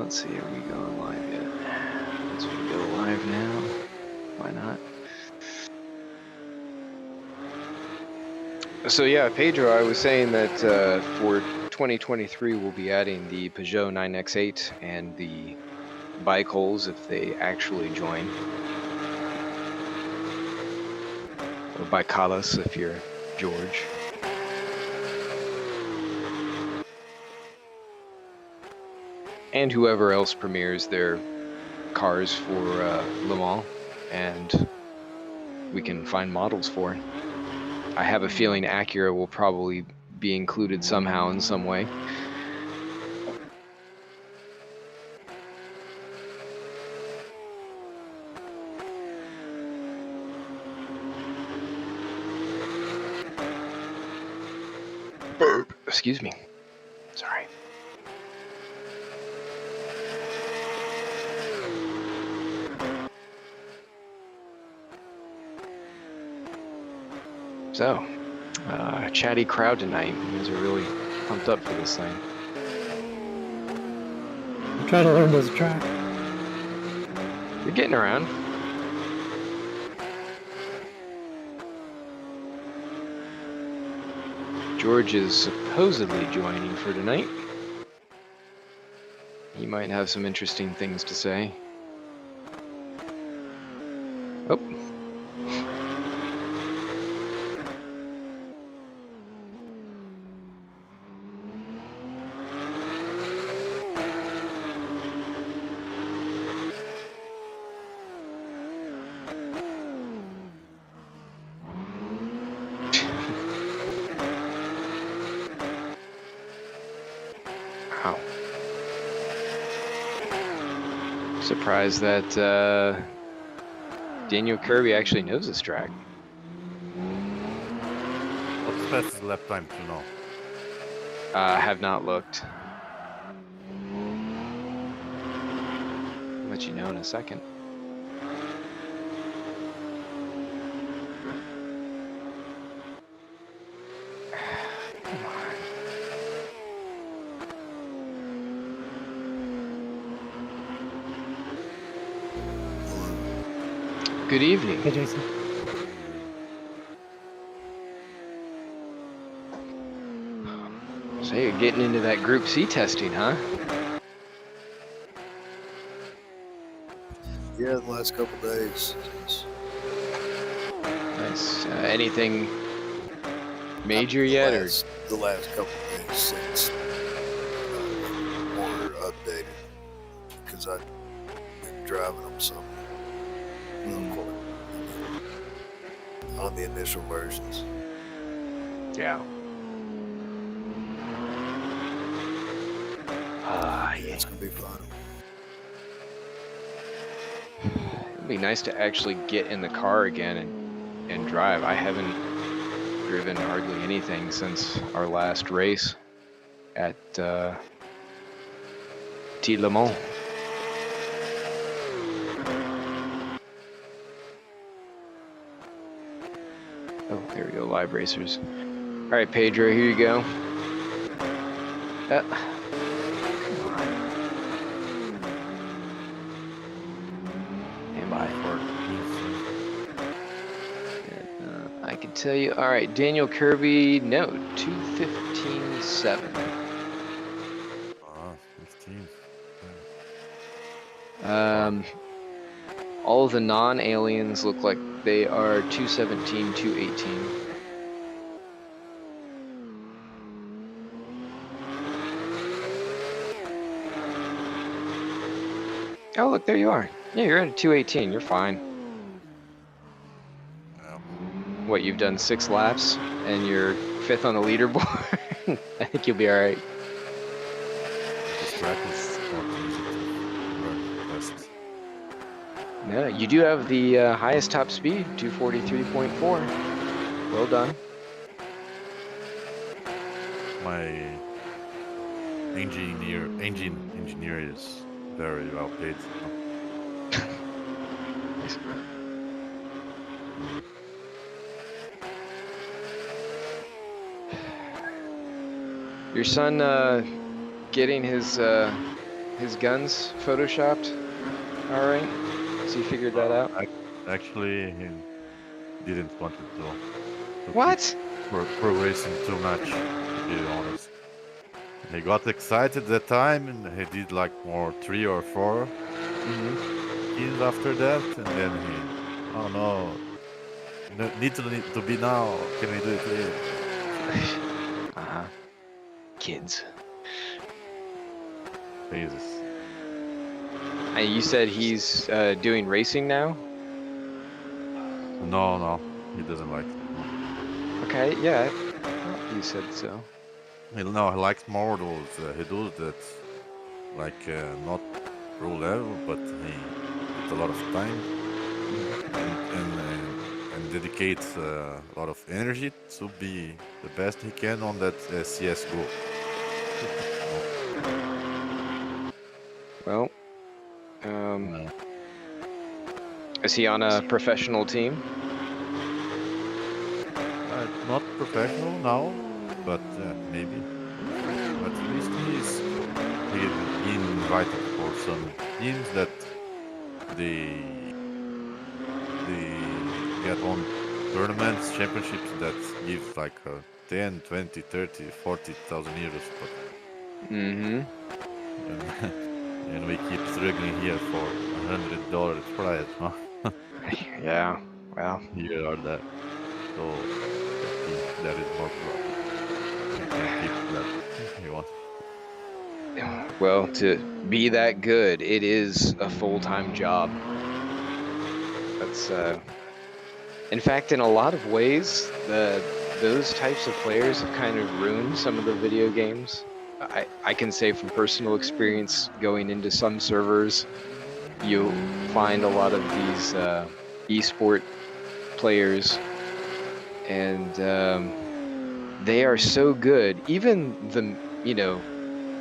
let's see, are we going live yet? Let's go live now. Why not? So yeah, Pedro, I was saying that for 2023 we'll be adding the Peugeot 9X8 and the bike holes if they actually join. Or Bicalas if you're George. And whoever else premieres their cars for Le Mans, and we can find models for it. I have a feeling Acura will probably be included somehow in some way. Burp. Excuse me. Sorry. So, chatty crowd tonight. You guys are really pumped up for this thing. I'm trying to learn this track. You're getting around. George is supposedly joining for tonight. He might have some interesting things to say. Oh. Wow. Surprised that Daniel Kirby actually knows this track. What's the fastest lap time to know? I have not looked. I'll let you know in a second. Come on. Good evening. Hey, Jason. So you're getting into that Group C testing, huh? Yeah, the last couple days. Nice. Anything major yet, or the last couple days since more updated because I've been driving them some on the initial versions. yeah? Yeah, it's gonna be fun. It'd be nice to actually get in the car again and drive. I haven't driven hardly anything since our last race at T Le Mans. Oh, there we go, live racers. All right, Pedro, here you go. Come on. Stand by. I can tell you. All right, Daniel Kirby, no, 2:15.7. 15. All of the non-aliens look like they are 2:17, 2:18. Oh, look, there you are. Yeah, you're at a 2:18. You're fine. Yeah. What, you've done 6 laps and you're 5th on the leaderboard? I think you'll be all right. This track is not easy to learn fast. No, you do have the highest top speed, 243.4. Well done. My engine engineer is very well paid. Your son getting his his guns photoshopped? All right. So you figured that out? Actually, he didn't want to keep What? progressing too much, to be honest. He got excited that time and he did like more 3 or 4 Mm-hmm. skins after that, and then he, oh no, need to be now. Can we do it later? Uh-huh. Kids. Jesus. And you said he's doing racing now? No, he doesn't like it. Okay, yeah. I thought you said so. He likes more those. He does that, like not pro level, but he puts a lot of time and dedicates a lot of energy to be the best he can on that CS:GO. Well, Uh, is he on a professional team? not professional now, but maybe. At least he been invited for some teams that they get on tournaments, championships that give like 10, 20, 30, 40,000 euros. But Mm-hmm. and we keep struggling here for $100 prize, huh? Yeah, well. Here or that. So that is more profit. You can keep that if you want. Well, to be that good, it is a full-time job. That's in fact, in a lot of ways, those types of players have kind of ruined some of the video games. I can say from personal experience, going into some servers, you'll find a lot of these esport players, and they are so good. Even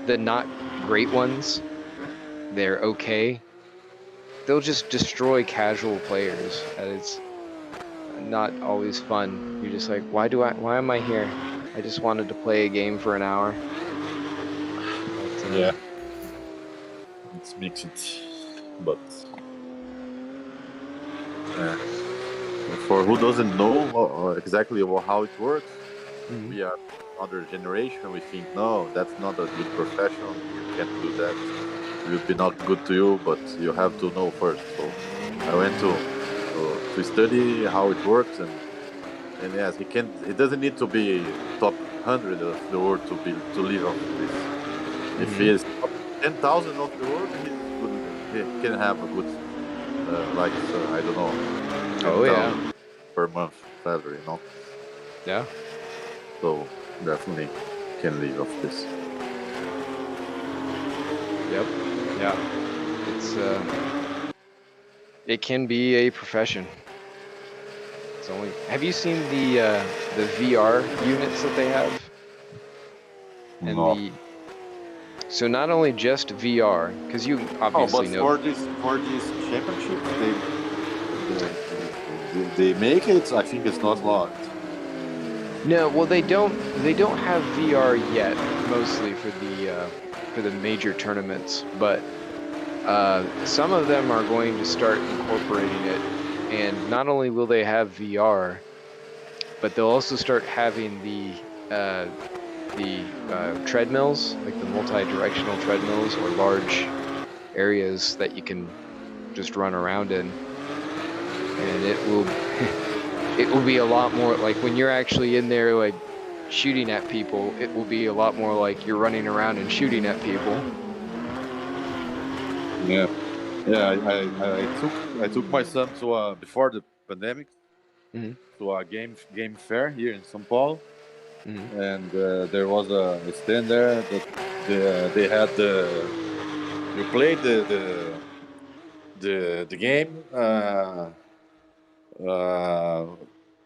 the not great ones, they're okay. They'll just destroy casual players, and it's not always fun. You're just like, why am I here? I just wanted to play a game for an hour. But, Yeah, it's mixed, but for who doesn't know exactly how it works, Mhm. we are another generation. We think no, that's not a good profession. You can't do that. It will be not good to you, but you have to know first. So I went to study how it works, and yes, he doesn't need to be top 100 of the world to live off this. If he is top 10,000 of the world, he can have a good I don't know, Oh 10,000 yeah, per month salary, yeah. So definitely can live off this. Yep. Yeah. It's it can be a profession. It's only. Have you seen the VR units that they have? And No. so not only just VR, because you Oh, obviously but know. for this championship, they make it. I think it's not locked. No, well they don't have VR yet, mostly for the major tournaments, but some of them are going to start incorporating it, and not only will they have VR, but they'll also start having the treadmills, like the multi-directional treadmills or large areas that you can just run around in, and it will it will be a lot more like when you're actually in there like shooting at people, it will be a lot more like you're running around and shooting at people. Yeah, I took my son to before the pandemic to a game fair here in São Paulo, and there was a stand there that they had you played the game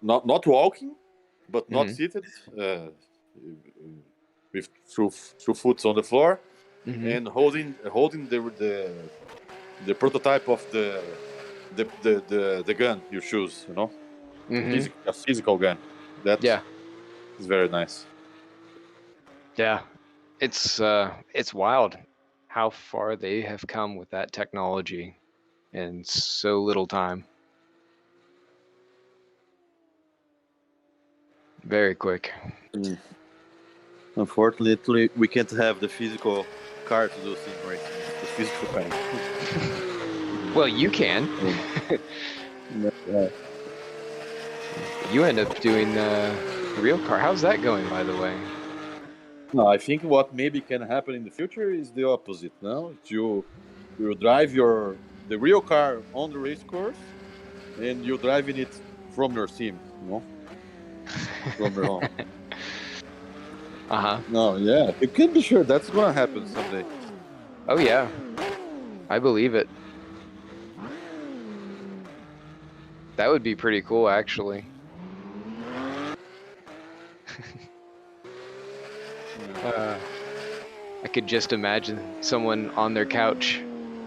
not walking but not seated with two foot on the floor and holding the prototype of the gun you choose, a physical gun. That is very nice. Yeah, it's wild. how far they have come with that technology in so little time. Very quick. Unfortunately, we can't have the physical car to do sim racing. The physical car. Well, you can. Yeah. You end up doing real car. How's that going, by the way? No, I think what maybe can happen in the future is the opposite. No, you drive the real car on the race course, and you're driving it from your sim. From your home. No, yeah, you can be sure that's gonna happen someday. Oh yeah, I believe it. That would be pretty cool, actually. I could just imagine someone on their couch.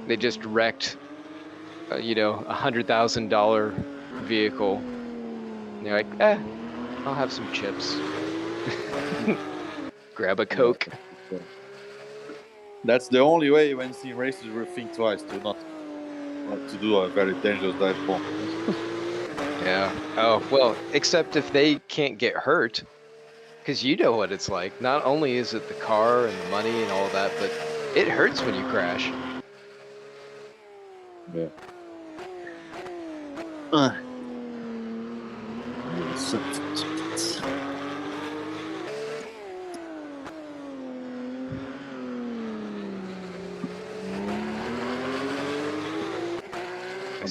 They just wrecked, $100,000 vehicle. And they're like, I'll have some chips. Grab a Coke. That's the only way when sim racers will think twice to not to do a very dangerous dive bomb. Yeah. Oh, well, except if they can't get hurt. Because you know what it's like. Not only is it the car and the money and all that, but it hurts when you crash. Yeah. I'll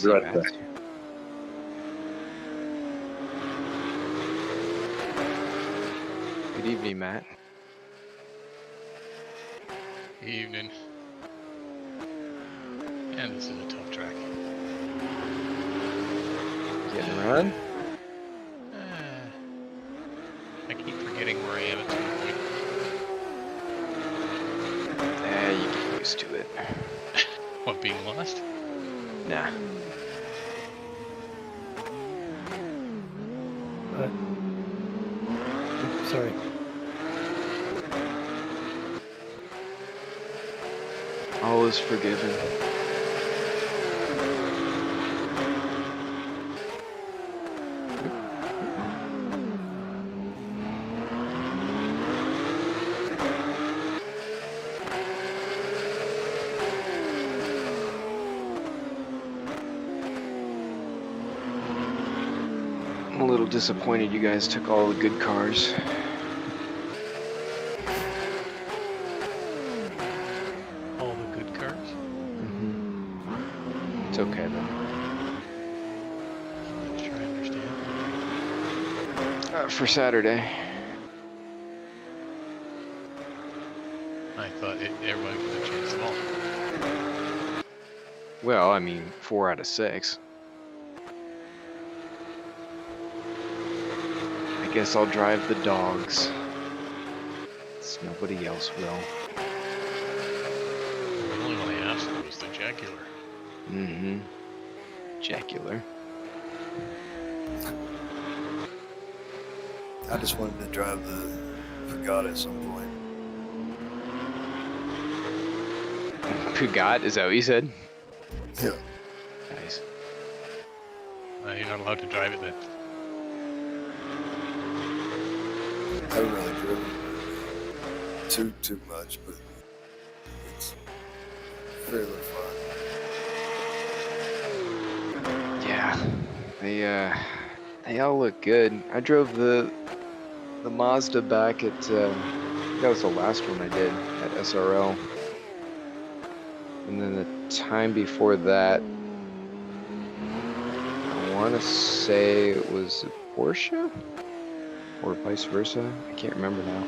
be right back. Good evening, Matt. Evening. And this is a tough track. Getting run? I keep forgetting where I am at some point. You get used to it. What, being lost? Nah. Sorry. All is forgiven. I'm a little disappointed you guys took all the good cars. All the good cars? It's okay though. I'm not sure I understand. For Saturday. I thought everyone could have changed them all. Well, I mean, 4 out of 6. I guess I'll drive the dogs. Since nobody else will. The only one I asked was the Jaguar. Jaguar. I just wanted to drive the Pagani at some point. Pugat, is that what you said? Yeah. Nice. You're not allowed to drive it then. I haven't really driven too much, but it's fairly fun. Yeah. They all look good. I drove the Mazda back at that was the last one I did at SRL. And then the time before that, I want to say it was a Porsche? Or vice versa? I can't remember now.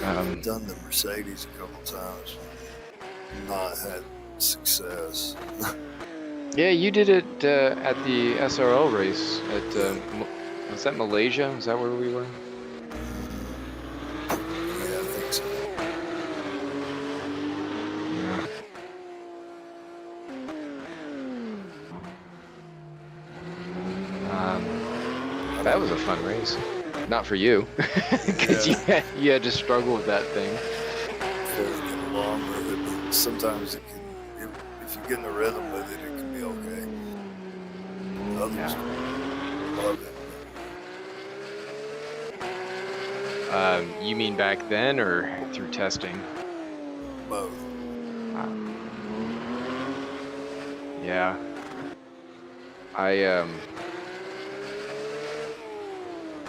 I've done the Mercedes a couple times. Not had success. Yeah, you did it at the SRL race at, was that Malaysia? Is that where we were? Yeah, I think so. That was a fun race. Not for you, because you had to struggle with that thing. sometimes it can, if you get in the rhythm with it, it can be okay. Others love it. You mean back then or through testing? Both. Yeah. I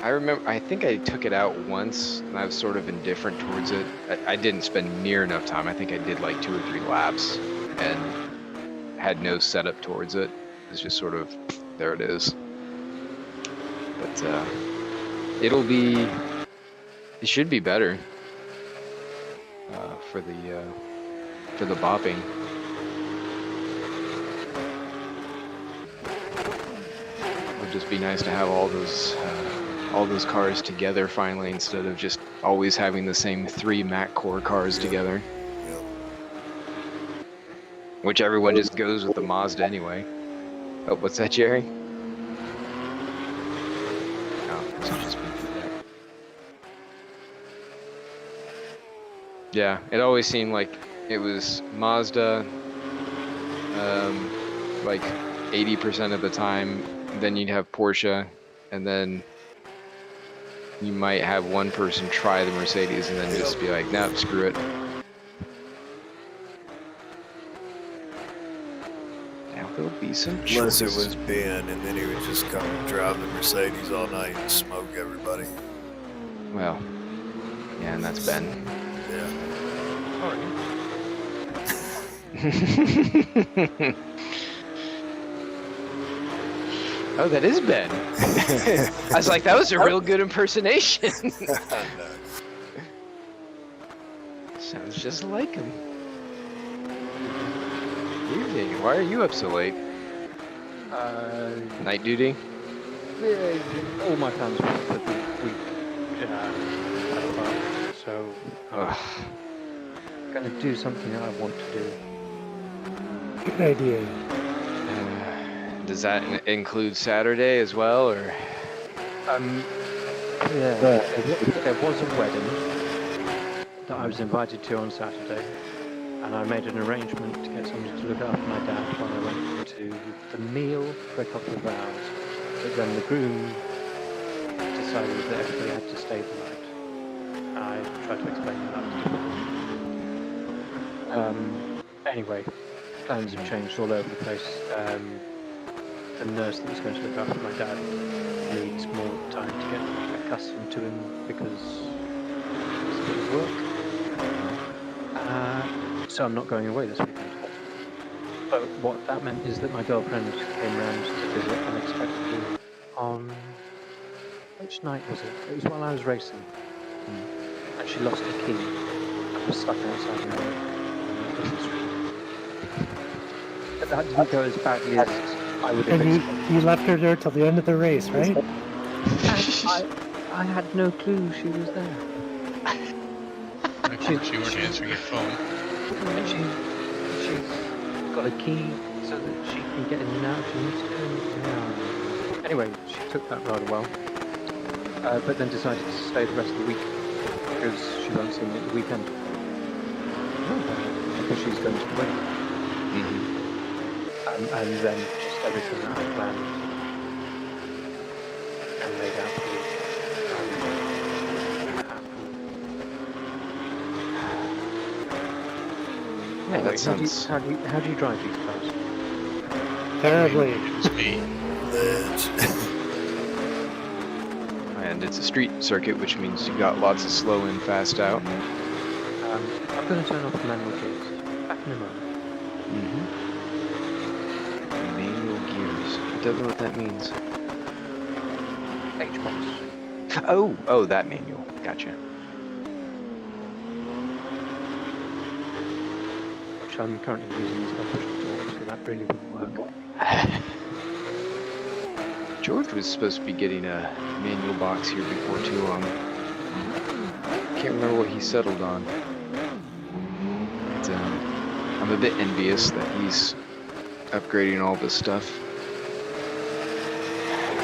remember, I think I took it out once and I was sort of indifferent towards it. I didn't spend near enough time. I think I did like 2 or 3 laps and had no setup towards it. It's just sort of, there it is. But it should be better for the bopping. It would just be nice to have all those cars together finally, instead of just always having the same 3 Mac core cars together. Yep. Which everyone just goes with the Mazda anyway. Oh, what's that, Jerry? Oh, this is just me feedback. Yeah, it always seemed like it was Mazda, like 80% of the time. Then you'd have Porsche, and then you might have one person try the Mercedes and then just be like, nope, screw it. Now there'll be some Unless it choice. was Ben, and then he would just come and drive the Mercedes all night and smoke everybody. Well, yeah, and that's Ben. Yeah. Oh, that is Ben. I was like, that was a real good impersonation. Sounds just like him. Evening. Why are you up so late? Night duty? All my plans were for the week. So I'm going to do something that I want to do. Good idea. Does that include Saturday as well, or? Yeah, there was a wedding that I was invited to on Saturday, and I made an arrangement to get somebody to look after my dad while I went to the meal for a couple of hours. But then the groom decided that everybody had to stay the night. I tried to explain that was difficult. Anyway, plans have changed all over the place. The nurse that was going to look after my dad needs more time to get accustomed to him because it's a bit of work. So I'm not going away this weekend. But what that meant is that my girlfriend came round to visit unexpectedly on... Which night was it? It was while I was racing. And she lost her key and was stuck outside the road. But that didn't go as badly as I would have And expected. you left her there till the end of the race, right? And I had no clue she was there. Of course, you weren't answering your phone. And she's got a key so that she can get in and out if she needs to. Anyway, she took that rather well. But then decided to stay the rest of the week because she won't see me at the weekend. Because she's going to the wedding. And then just everything that I planned and laid out for you. Yeah, that sounds. How do you drive these cars? Terribly. It's me. Ledge. And it's a street circuit, which means you've got lots of slow in, fast out. I'm going to turn off the manual gears. Back in a moment. Manual gears. I don't know what that means. H-box. Oh, that manual. Gotcha. Which I'm currently using as my push to talk, so that really wouldn't work. George was supposed to be getting a manual box here before too long. Can't remember what he settled on. But, I'm a bit envious that he's upgrading all this stuff.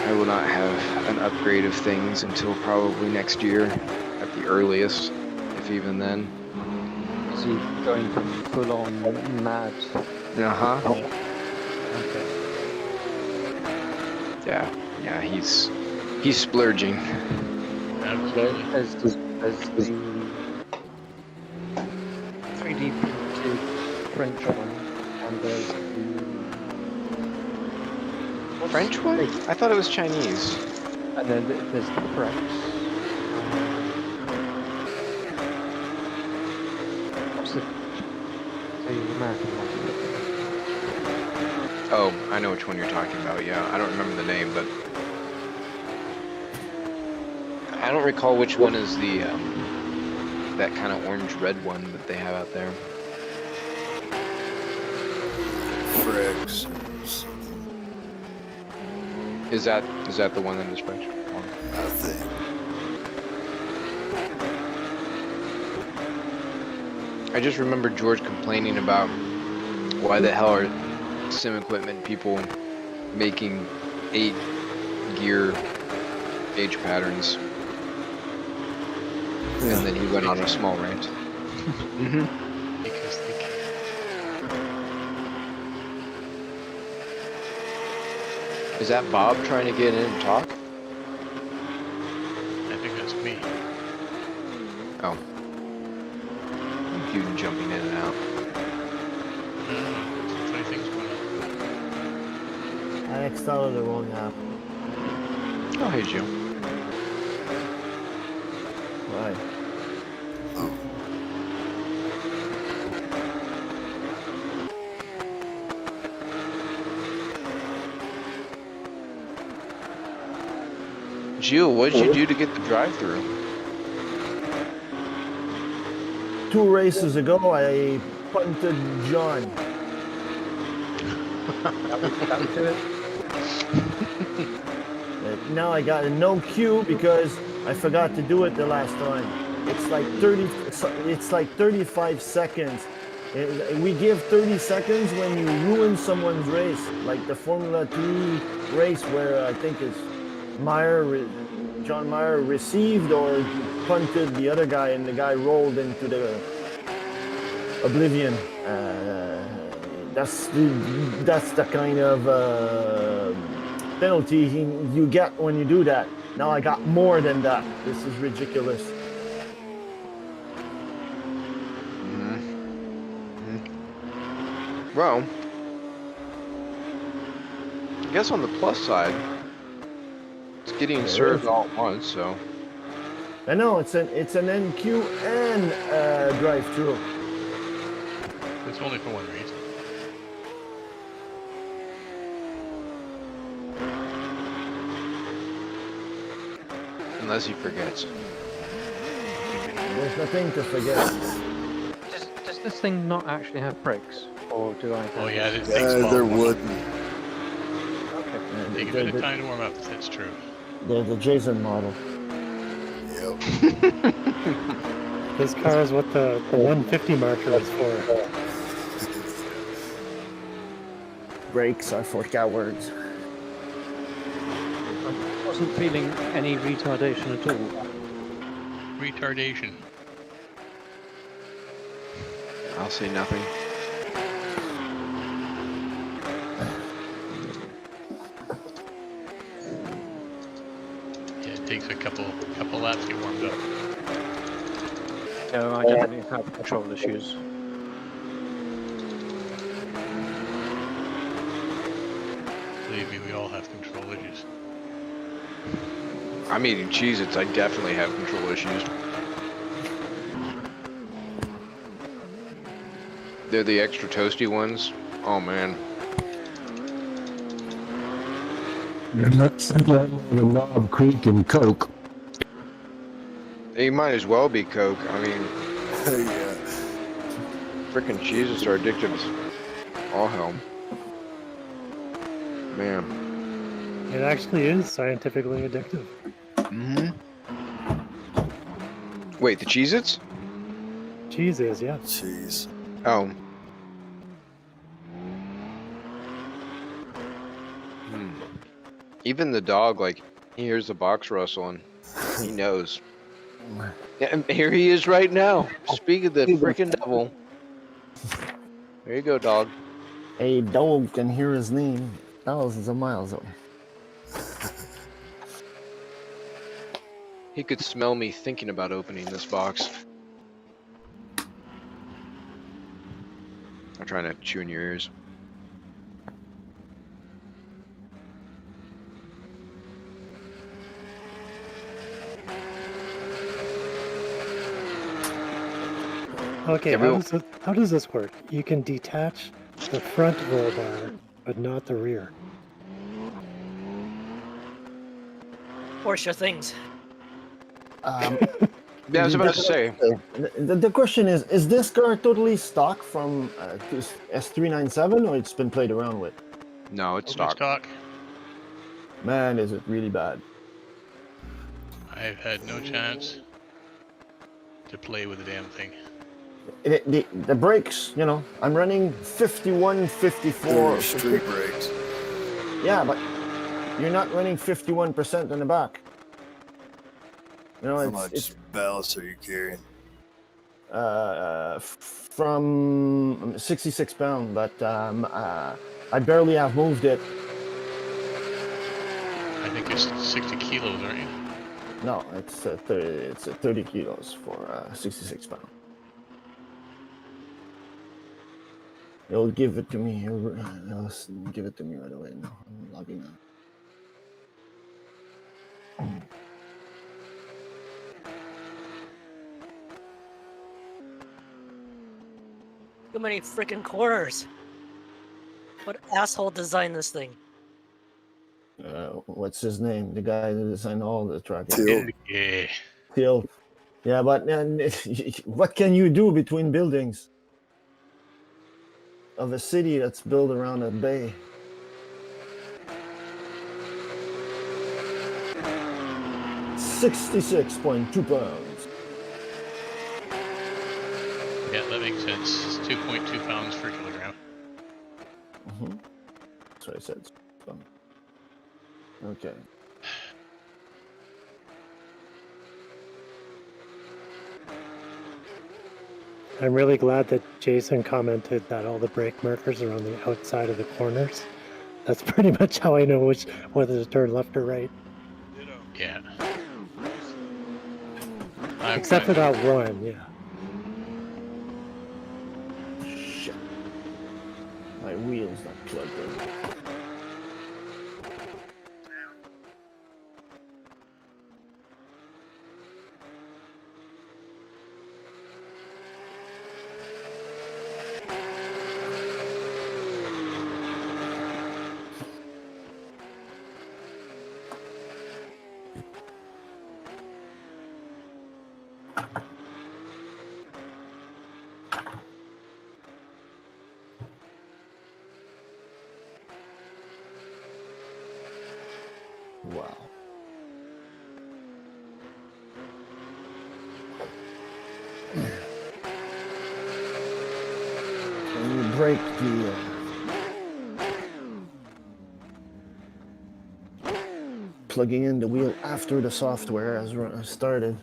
I will not have an upgrade of things until probably next year, at the earliest, if even then. is he going full on mad? Uh-huh. Okay. Yeah, he's splurging. Absolutely. There's the 3D printed French one, and there's the French one? I thought it was Chinese. and then there's the Frex. What's the American one? Oh, I know which one you're talking about. Yeah, I don't remember the name, but I don't recall which one is the that kind of orange-red one that they have out there. Frex. Is that the one that is French? I think. I just remember George complaining about why the hell are sim equipment people making 8-gear age patterns, and then he went on a small rant. Because they can. Is that Bob trying to get in and talk? I think that's me. Oh. You jumping in and out. Some funny things going on. I installed the wrong app. Oh, hey, Joe. Why? Jill, what did you do to get the drive-through? 2 races ago, I punted John. Now I got a no queue because I forgot to do it the last time. It's like 30. It's like 35 seconds. We give 30 seconds when you ruin someone's race, like the Formula 3 race where I think it's John Meyer received or punted the other guy, and the guy rolled into the oblivion. That's the kind of penalty you get when you do that. Now I got more than that. This is ridiculous. Well, I guess on the plus side, it's getting served all at once, so. I know it's an NQ and drive-through. It's only for one reason. Unless he forgets. There's nothing to forget. Does this thing not actually have brakes, or do I? Oh yeah, it takes There wouldn't. Okay. Take a bit of time to warm up. That's true. The Jason model. Yep. This car is what the 150 marker is for. Brakes are for cowards. I wasn't feeling any retardation at all. Retardation. I'll say nothing. Yeah, it takes a couple laps to get warmed up. No, I definitely have control issues. Believe me, we all have control issues. I'm eating Cheez-Its, I definitely have control issues. They're the extra toasty ones. Oh man. You're not settling the Knob Creek and Coke. They might as well be Coke. I mean, Yeah. frickin' Cheez-Its are addictive as all hell. Man. It actually is scientifically addictive. Wait, the Cheez-Its? Cheese is, yeah. Jeez. Oh. Even the dog, like, he hears the box rustle and he knows. Yeah, and here he is right now. Speak of the freaking devil. There you go, dog. A dog can hear his name thousands of miles away. He could smell me thinking about opening this box. I'm trying to chew in your ears. Okay, Yeah, how does this work? You can detach the front roll bar, but not the rear. Porsche things. Yeah, I was about to say. The question is this car totally stock from S397 or it's been played around with? No, it's Totally stock. stock. Man, is it really bad. I've had no chance to play with the damn thing. The brakes, you know, I'm running 51, 54. They're street brakes. Yeah, but you're not running 51% in the back. You know, How it's much ballast are you carrying? from 66 pounds, but I barely have moved it. I think it's 60 kilos, aren't you? No, it's 30 kilos for 66 pounds. He'll give it to me. He'll give it to me right away. No, I'm logging out. Too many freaking corners. What asshole designed this thing? What's his name? The guy that designed all the tracks. Yeah. Till. Yeah, but what can you do between buildings of a city that's built around a bay? $66.2 pounds. Yeah, that makes sense. It's 2.2 pounds per kilogram. That's what I said. Okay. I'm really glad that Jason commented that all the brake markers are on the outside of the corners. That's pretty much how I know whether to turn left or right. Yeah. Except for that one, yeah. Shit. My wheel's not plugged in. Wow. When you break the plugging in the wheel after the software has started.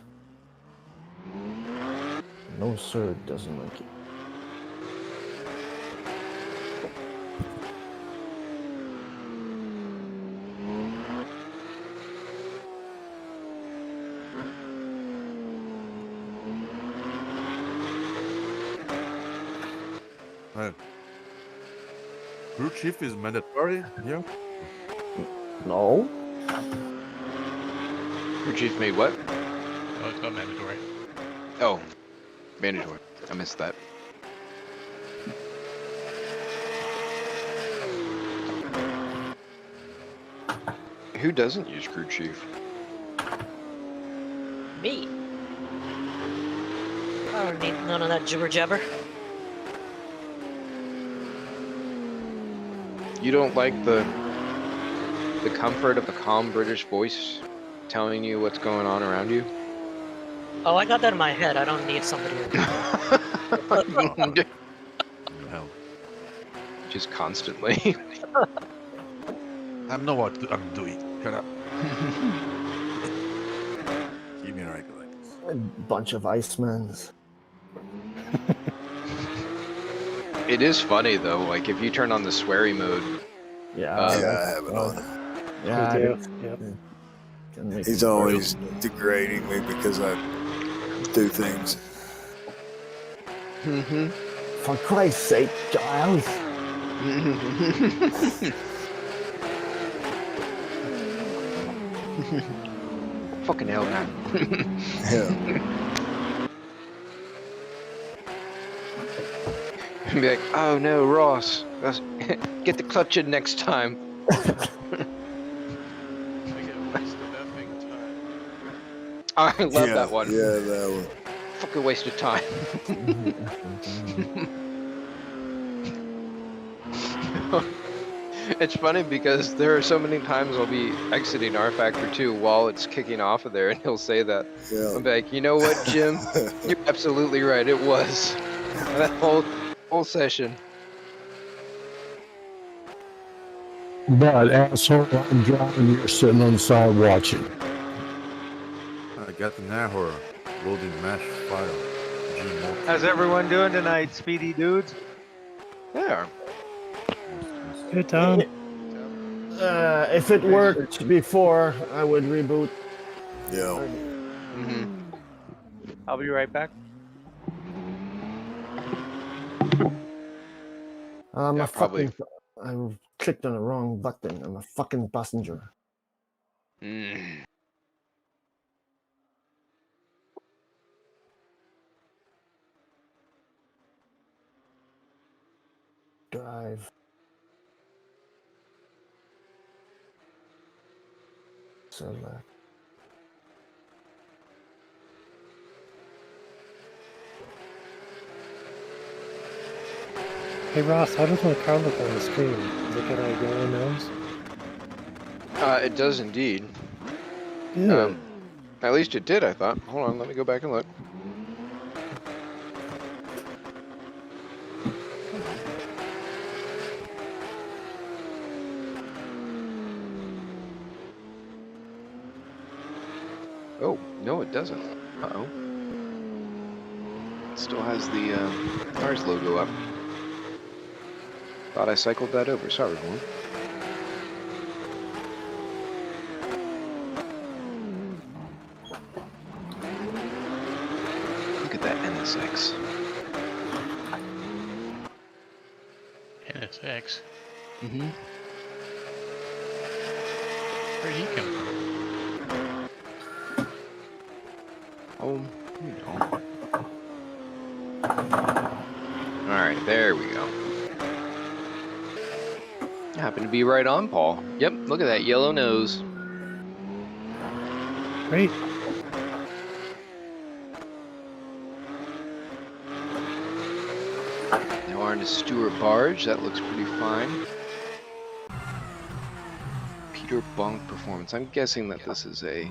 No sir, it doesn't like it. Crew chief is mandatory here? No. Your chief made what? Oh, it's not mandatory. Oh, mandatory. I missed that. Who doesn't use crew chief? Me. I don't need none of that jibber jabber. You don't like the comfort of a calm British voice telling you what's going on around you? Oh, I got that in my head. I don't need somebody to... Hell. Just constantly. I know what I'm doing. Shut up. Give me a regular like this. A bunch of Icemans. It is funny though. Like if you turn on the sweary mode, Yeah, Yeah, that's I have it fun. on. Yeah, Me too. it's- Yep. can make He's it work. always degrading me because I do things. For Christ's sake, Giles. Fucking hell, man. Yeah. Be like, oh no, Ross, get the clutch in next time. I get wasted effing time. I love Yeah, that one. Yeah, that one. Fucking waste of time. It's funny because there are so many times I'll be exiting R Factor 2 while it's kicking off of there, and he'll say that. Yeah. I'll be like, you know what, Jim? You're absolutely right. It was that whole session. But asshole, I'm driving. You're sitting on the side watching. I got an error. Loading mesh file. Gmod. How's everyone doing tonight, speedy dudes? Yeah. Good, Tom. If it worked before, I would reboot. Yeah. I'll be right back. I'm Yeah, a probably. fucking. I clicked on the wrong button. I'm a fucking passenger. Drive. Select. Hey Ross, how does my car look on the screen? Does it got a yellow nose? It does indeed. Ew. At least it did, I thought. Hold on, let me go back and look. Oh, no it doesn't. Uh-oh. It still has the NARS logo up. Thought I cycled that over. Sorry, everyone. Look at that NSX. NSX. Mm-hmm. Where'd he come from? Oh, you know. Alright, there we go. Happened to be right on, Paul. Yep, look at that yellow nose. Great. Now on to Stuart Barge. That looks pretty fine. Peter Bonk Performance. I'm guessing that this is a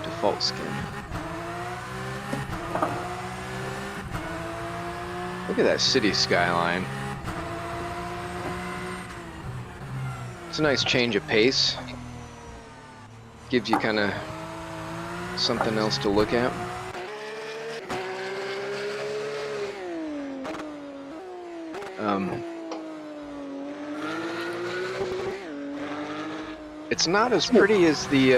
default skin. Look at that city skyline. It's a nice change of pace. Gives you kind of something else to look at. It's not as pretty as the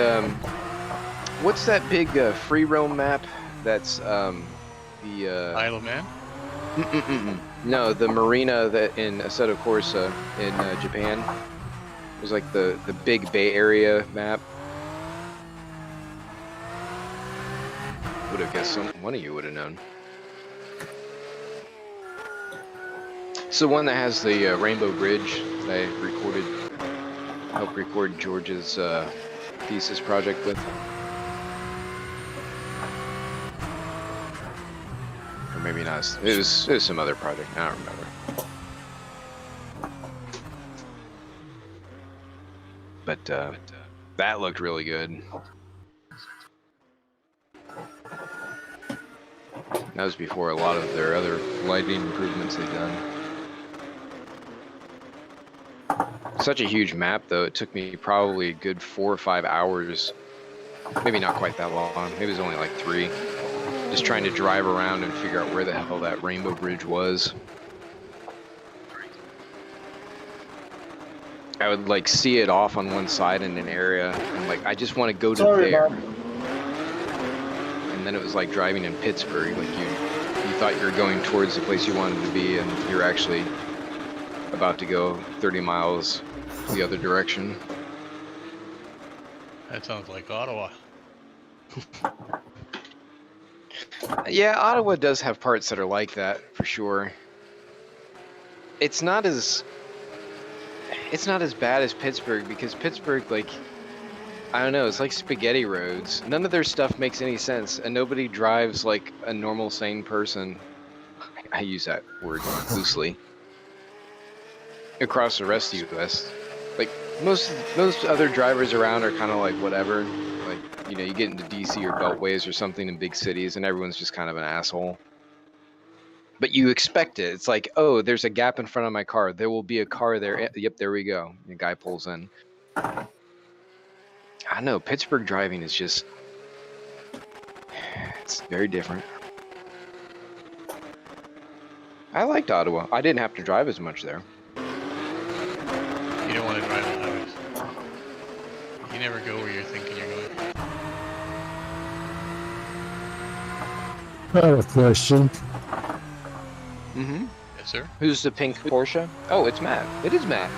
what's that big free roam map? That's the Isle of Man? No, the Marina that in Assetto Corsa in Japan. It was like the big Bay Area map. Would have guessed one of you would have known. It's the one that has the Rainbow Bridge that I helped record George's thesis project with. Or maybe not. It was some other project. I don't remember. But that looked really good. That was before a lot of their other lighting improvements they've done. Such a huge map, though. It took me probably a good 4 or 5 hours. Maybe not quite that long. Maybe it was only like 3. just trying to drive around and figure out where the hell that Rainbow Bridge was. I would like see it off on one side in an area, and like I just want to go to there. Bob. And then it was like driving in Pittsburgh, like you thought you were going towards the place you wanted to be, and you're actually about to go 30 miles the other direction. That sounds like Ottawa. Yeah, Ottawa does have parts that are like that for sure. It's not as bad as Pittsburgh, because Pittsburgh, like, I don't know, it's like spaghetti roads. None of their stuff makes any sense, and nobody drives like a normal, sane person. I use that word loosely. Across the rest of the U.S. Like, most other drivers around are kind of like whatever. Like, you know, you get into DC or Beltways or something in big cities, and everyone's just kind of an asshole. But you expect it. It's like, oh, there's a gap in front of my car. There will be a car there. Yep, there we go. The guy pulls in. I don't know. Pittsburgh driving is just... it's very different. I liked Ottawa. I didn't have to drive as much there. You don't want to drive on highways. You never go where you're thinking you're going. I have a question. Mm-hmm. Yes, sir. Who's the pink Porsche? Oh, it's Matt. It is Matt.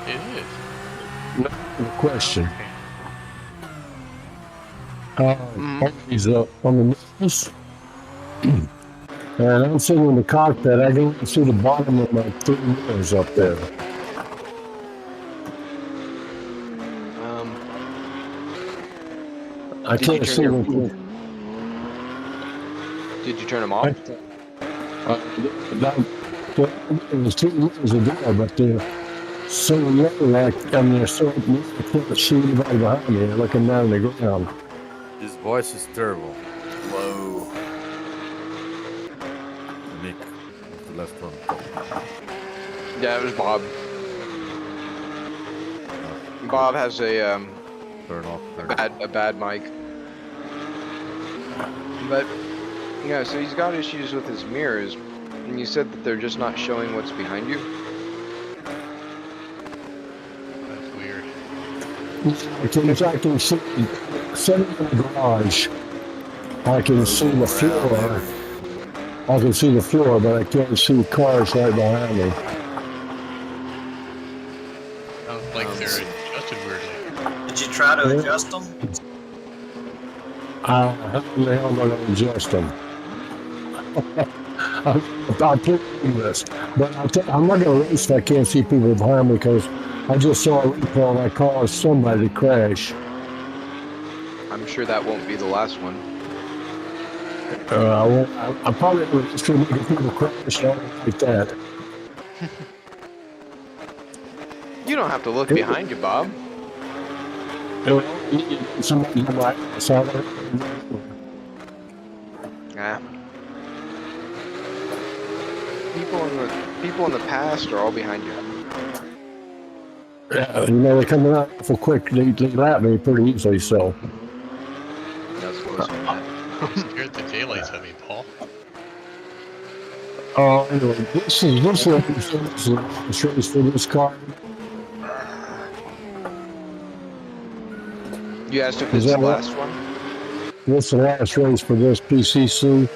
It is. No, the question. He's on the NARS. And I'm sitting in the cockpit. I can see the bottom of my 3 mirrors up there. I can't see them. Did you turn them off? It was 2 years ago, but they're so low, like, and they're so, I can't see anybody behind me. They're looking down the ground. His voice is terrible. Low. Nick, the last one. Yeah, it was Bob. Bob has a Turn off. a bad mic. But yeah, so he's got issues with his mirrors, and you said that they're just not showing what's behind you. That's weird. I can see, sitting in the garage, I can see the floor. I can see the floor, but I can't see cars right behind me. Sounds like they're adjusted weirdly. Did you try to adjust them? How the hell am I going to adjust them? I'll put this, but I'm not going to race if I can't see people behind me, because I just saw a replay and I caused somebody to crash. I'm sure that won't be the last one. I probably would just make people crash like that. You don't have to look behind you, Bob. Somebody might saw that. Nah. People in the past are all behind you. Yeah, you know, they're coming out awful quick. They lap me pretty easily, so. That's close to that. You scared the daylights of me, Paul. Anyway, this is the race for this car. You asked if this is the last one? This is the last race for this PCC.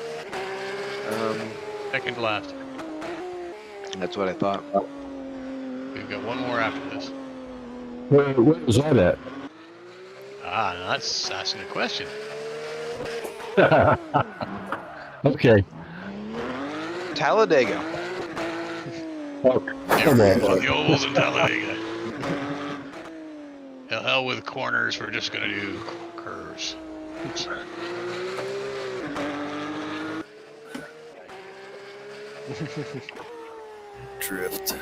Second to last. That's what I thought. We've got one more after this. Where was that at? Ah, now that's asking a question. Okay. Talladega. Oh, come on. The ovals in Talladega. Hell with corners, we're just gonna do curves. Drift.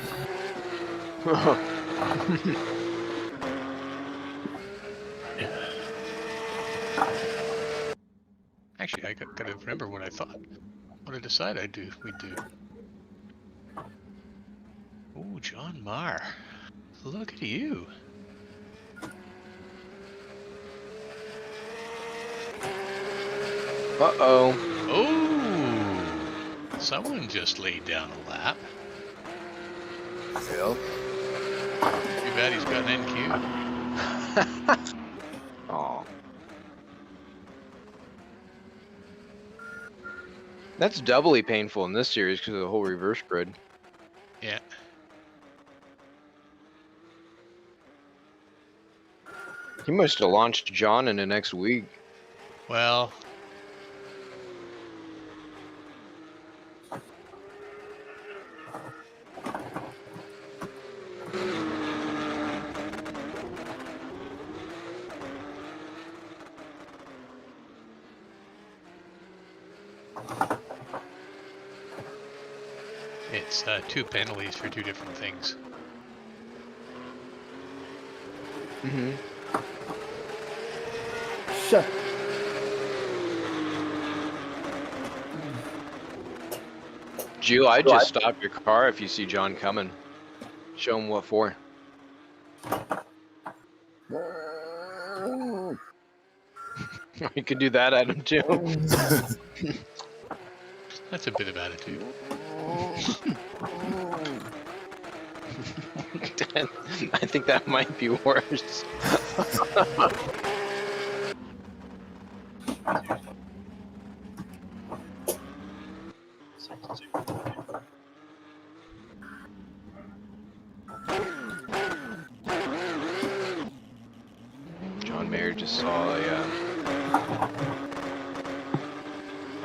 Actually, I gotta remember what I thought. What I decided we'd do. Oh, John Marr. Look at you. Uh-oh. Oh, someone just laid down a lap. Yep. Too bad he's got an NQ. Aw. That's doubly painful in this series because of the whole reverse grid. Yeah. He must have launched John in the next week. Well, it's 2 penalties for 2 different things. Mm-hmm. Shut. Jill, I'd just stop your car if you see John coming. Show him what for. You could do that at him too. That's a bit of attitude. I think that might be worse. John Mayer just saw a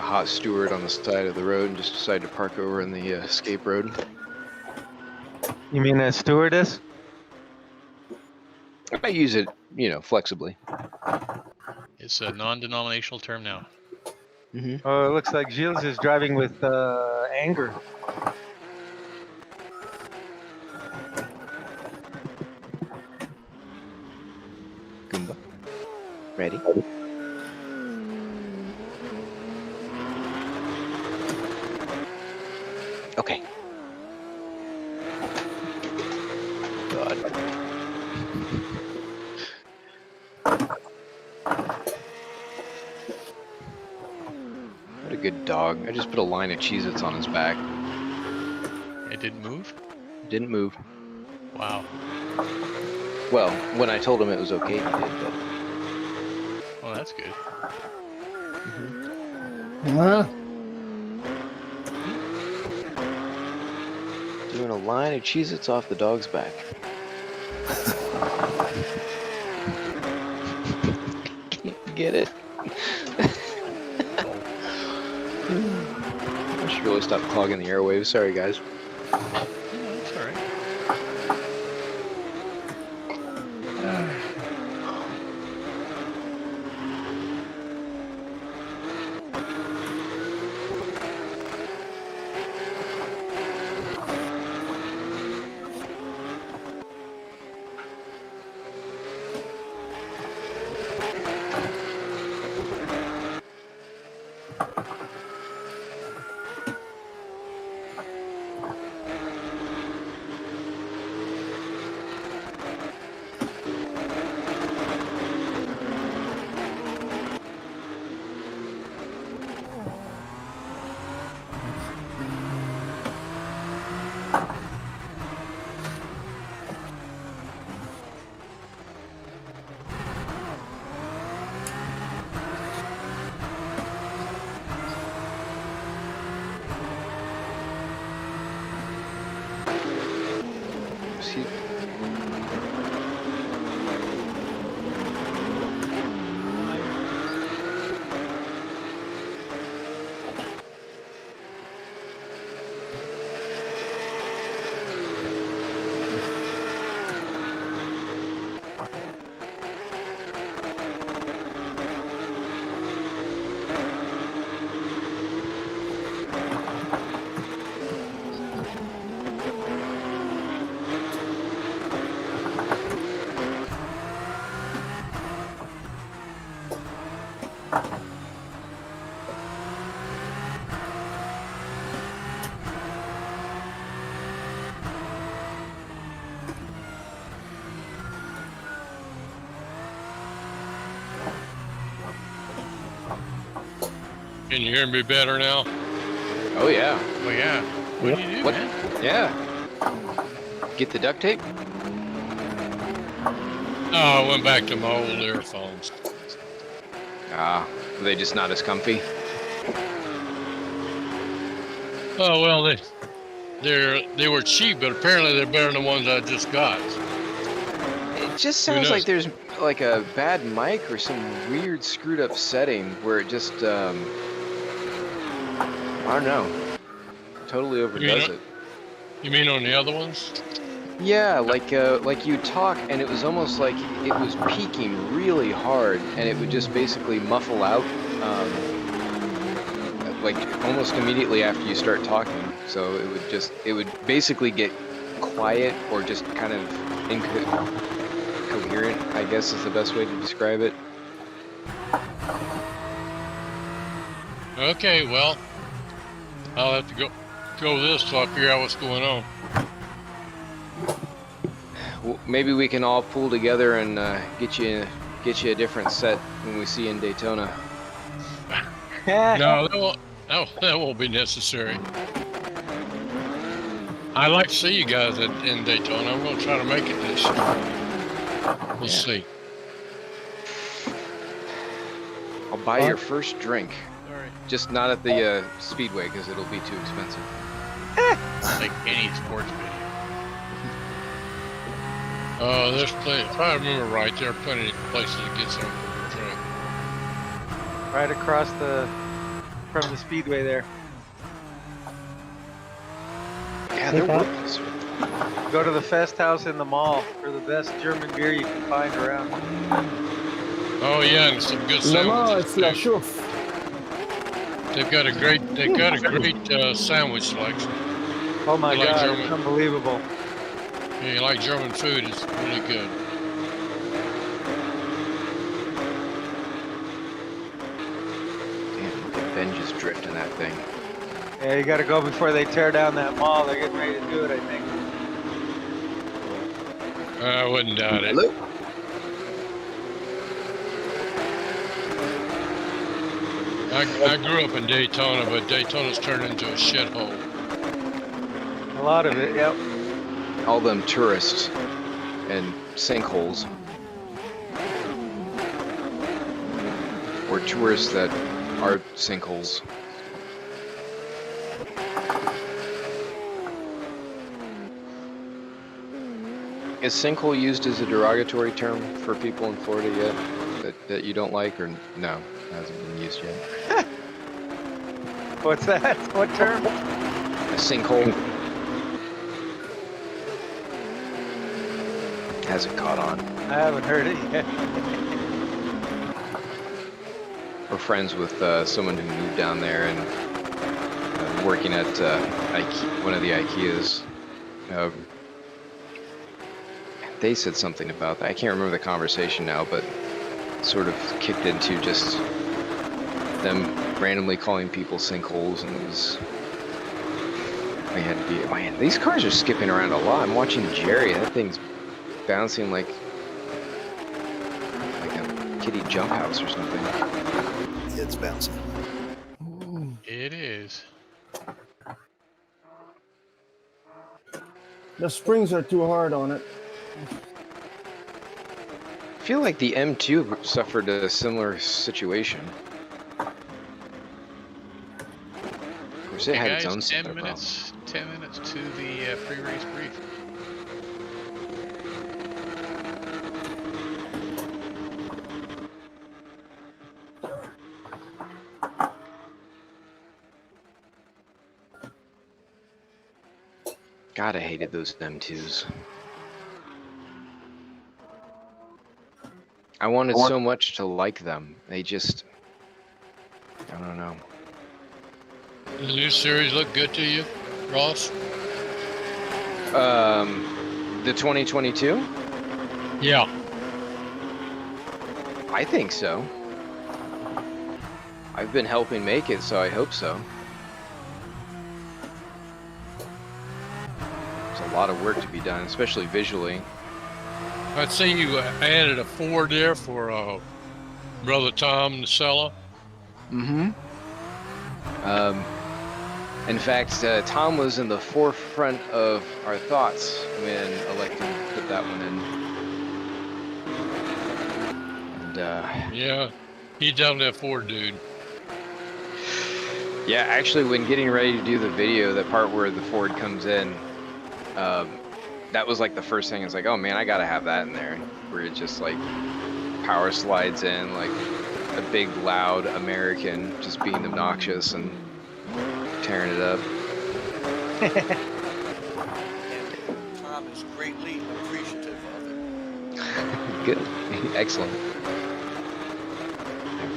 hot steward on the side of the road and just decided to park over in the escape road. You mean a stewardess? I use it, flexibly. It's a non-denominational term now. Mm-hmm. Oh, it looks like Gilles is driving with anger. Goomba. Ready? Okay. God. What a good dog. I just put a line of Cheez-Its on his back. It didn't move? Didn't move. Wow. Well, when I told him it was okay, he did, but... Oh, that's good. Huh? Doing a line of Cheez-Its off the dog's back. Can't get it. I should really stop clogging the airwaves. Sorry, guys. No, that's all right. Can you hear me better now? Oh yeah. Oh yeah. What do you do, What? man? Yeah. Get the duct tape? Oh, I went back to my old earphones. Ah, were they just not as comfy? Oh well, they were cheap, but apparently they're better than the ones I just got. It just Who sounds knows? like there's like a bad mic or some weird screwed up setting where it just I don't know. Totally overdoes it. You mean on the other ones? Yeah, like you talk and it was almost like it was peaking really hard and it would just basically muffle out like almost immediately after you start talking. So it would basically get quiet or just kind of incoherent, I guess is the best way to describe it. Okay, well, I'll have to go this till I figure out what's going on. Well, maybe we can all pull together and get you a different set when we see you in Daytona. No, that won't be necessary. I'd like to see you guys in Daytona. I'm going to try to make it this year. We'll see. I'll buy your first drink. Just not at the Speedway because it'll be too expensive. Like any sports video. There's plenty. If I remember right, there are plenty of places to get some drink. Right across from the speedway there. Yeah, there was. Go to the Fest House in the mall for the best German beer you can find around. Oh yeah, and some good sandwiches. They've got a great sandwich selection. Oh my You like God, German- it's unbelievable. Yeah, you like German food? It's really good. Damn, look at Ben just drifting that thing. Yeah, you got to go before they tear down that mall. They're getting ready to do it, I think. I wouldn't doubt it. Hello? I grew up in Daytona, but Daytona's turned into a shithole. A lot of it, yep. All them tourists and sinkholes. Or tourists that are sinkholes. Is sinkhole used as a derogatory term for people in Florida yet that you don't like, or no? Hasn't been used yet. What's that? What term? A sinkhole. Hasn't caught on. I haven't heard it yet. We're friends with someone who moved down there and working at one of the IKEAs. They said something about that. I can't remember the conversation now, but sort of kicked into just them randomly calling people sinkholes, and it was. We had to be. Man, these cars are skipping around a lot. I'm watching Jerry. That thing's bouncing like a kiddie jump house or something. It's bouncing. It is. The springs are too hard on it. I feel like the M2 suffered a similar situation. Of course, it Hey had guys, its own 10 set of minutes. 10 minutes to the pre-race brief. God, I hated those M2s. I wanted so much to like them. They just, I don't know. Does the new series look good to you, Ross? The 2022? Yeah. I think so. I've been helping make it, so I hope so. There's a lot of work to be done, especially visually. I see you added a Ford there for Brother Tom Nacella. Mm-hmm. In fact, Tom was in the forefront of our thoughts when electing to put that one in. And Yeah, he definitely that Ford dude. yeah, actually, when getting ready to do the video, that part where the Ford comes in, that was like the first thing. It's like, oh man, I gotta have that in there, where it just like power slides in like a big, loud American, just being obnoxious and tearing it up. Tom is greatly appreciative of it. Good, excellent. Yeah,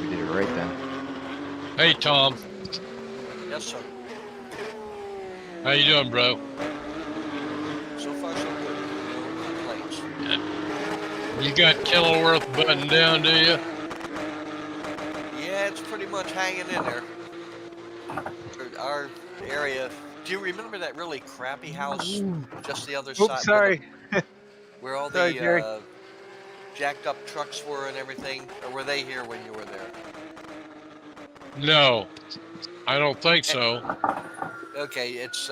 we did it right then. Hey, Tom. Yes, sir. How you doing, bro? So far, so good. No complaints. You got Kenilworth buttoned down, do you? Yeah, it's pretty much hanging in there. For our area. Do you remember that really crappy house just the other side? Oops, sorry. Where all Sorry, Jerry. the jacked up trucks were and everything? Or were they here when you were there? No, I don't think so. Okay, it's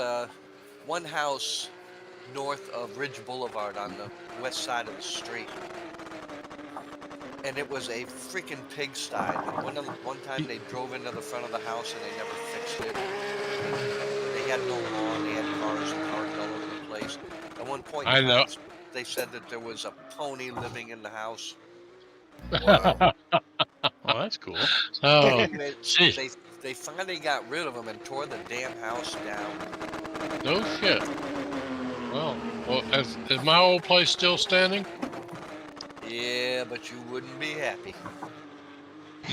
one house north of Ridge Boulevard on the west side of the street. And it was a freaking pigsty. One time they drove into the front of the house and they never fixed it. They had no lawn, they had cars parked all over the place. At one point in time, they said that there was a pony living in the house. Wow. Well, that's cool. Oh, they finally got rid of them and tore the damn house down. no shit. Well, is my old place still standing? Yeah, but you wouldn't be happy.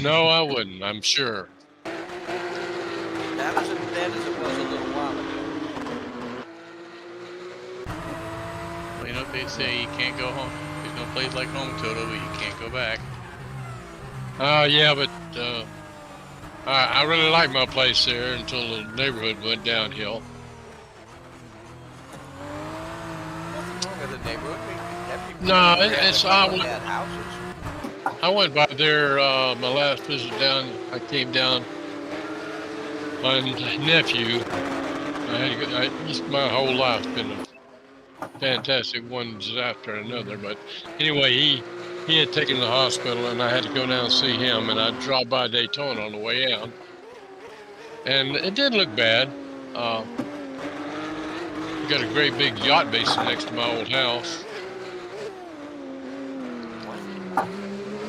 No, I wouldn't, I'm sure. Not as bad as it was a little while ago. Well, you know, they say you can't go home. There's no place like home, Toto, but you can't go back. Yeah, but I really liked my place there until the neighborhood went downhill. Nothing wrong with the neighborhood. No, I went by there my last visit down. I came down. My nephew. My whole life's been a fantastic one after another. But anyway, he had taken the hospital, and I had to go down and see him. And I dropped by Daytona on the way out, and it didn't look bad. We got a great big yacht basin next to my old house.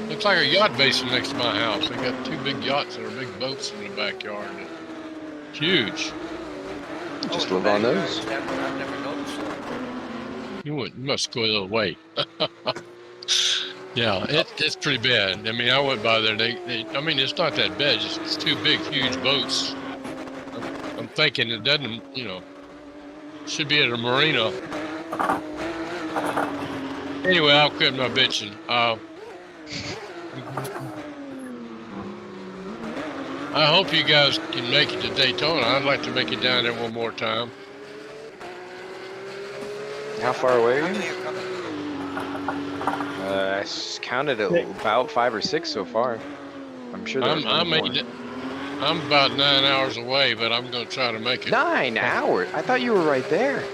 Looks like a yacht basin next to my house. They got two big yachts that are big boats in the backyard. It's huge. Just live on those. I've never noticed that. You must go the other way. Yeah, it's pretty bad. I mean, I went by there. I mean, it's not that bad. Just two big, huge boats. I'm thinking it doesn't, should be at a marina. Anyway, I'll quit my bitching. I hope you guys can make it to Daytona. I'd like to make it down there one more time. How far away are you? I counted at about 5 or 6 so far. I'm sure there's I'm about 9 hours away, but I'm going to try to make it. 9 hours? I thought you were right there.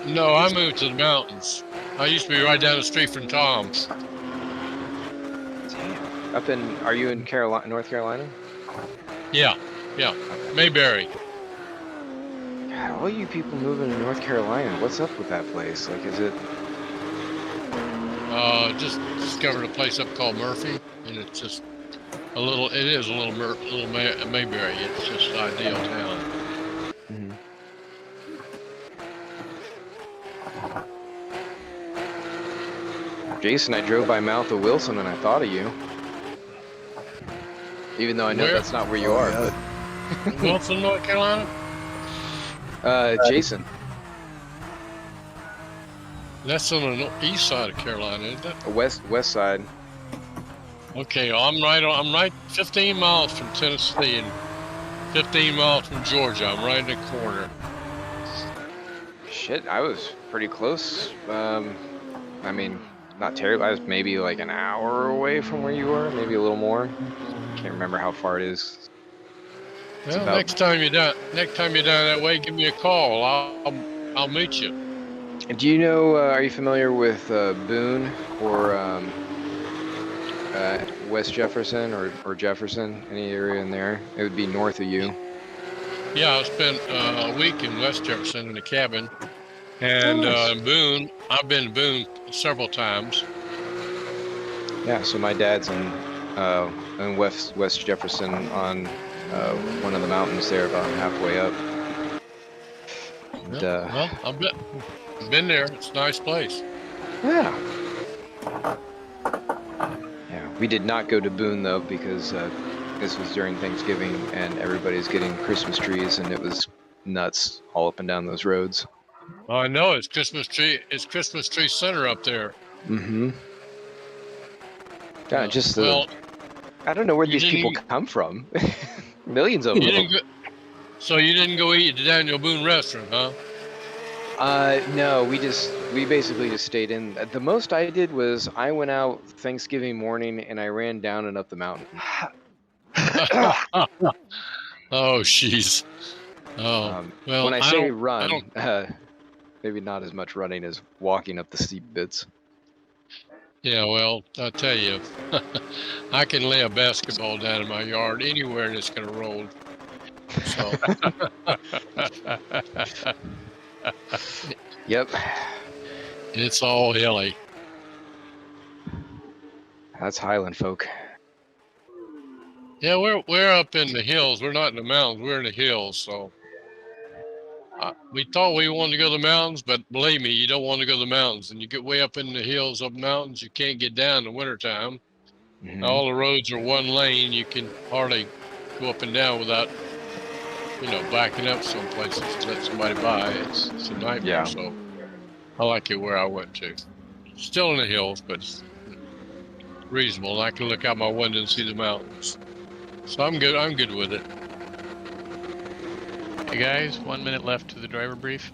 No, I moved to the mountains. I used to be right down the street from Tom's. Damn. Are you in North Carolina? Yeah. Mayberry. God, all you people moving to North Carolina, what's up with that place? Like, is it? Just discovered a place up called Murphy, and it's just it is a little Mayberry. It's just an ideal town. Mm-hmm. Jason, I drove by Mouth of Wilson and I thought of you. Even though I know that's not where you are, but Wilson, North Carolina? Jason. That's on the east side of Carolina, isn't it? West side. Okay, I'm right 15 miles from Tennessee and 15 miles from Georgia. I'm right in the corner. Shit, I was pretty close. I mean, not terrible. I was maybe like an hour away from where you were, maybe a little more. Can't remember how far it is. It's Well, about. next time you're down that way, give me a call. I'll meet you. Do you know? Are you familiar with Boone or West Jefferson or Jefferson? Any area in there? It would be north of you. Yeah, I spent a week in West Jefferson in a cabin, and nice. Boone. I've been to Boone several times. Yeah. So my dad's in West Jefferson on one of the mountains there, about halfway up. And, Well, I've been there. It's a nice place. Yeah. Yeah. We did not go to Boone though because this was during Thanksgiving and everybody's getting Christmas trees and it was nuts all up and down those roads. Oh, I know it's Christmas tree. It's Christmas tree center up there. Mm-hmm. Yeah, just well, I don't know where these people come from. Millions of them. So you didn't go eat at the Daniel Boone restaurant, huh? No, we basically just stayed in. The most I did was I went out Thanksgiving morning and I ran down and up the mountain. Oh, jeez. Oh, well, when I say run, maybe not as much running as walking up the steep bits. Yeah, well, I'll tell you, I can lay a basketball down in my yard anywhere and it's going to roll. So. Yep. It's all hilly. That's Highland folk. Yeah, we're up in the hills. We're not in the mountains. We're in the hills. So we thought we wanted to go to the mountains, but believe me, you don't want to go to the mountains. And you get way up in the hills of mountains, you can't get down in the wintertime. Mm-hmm. All the roads are one lane. You can hardly go up and down without, backing up some places to let somebody by. It's a nightmare. Yeah. So I like it where I went to. Still in the hills, but it's reasonable. I can look out my window and see the mountains. So I'm good. I'm good with it. Hey guys, 1 minute left to the driver brief.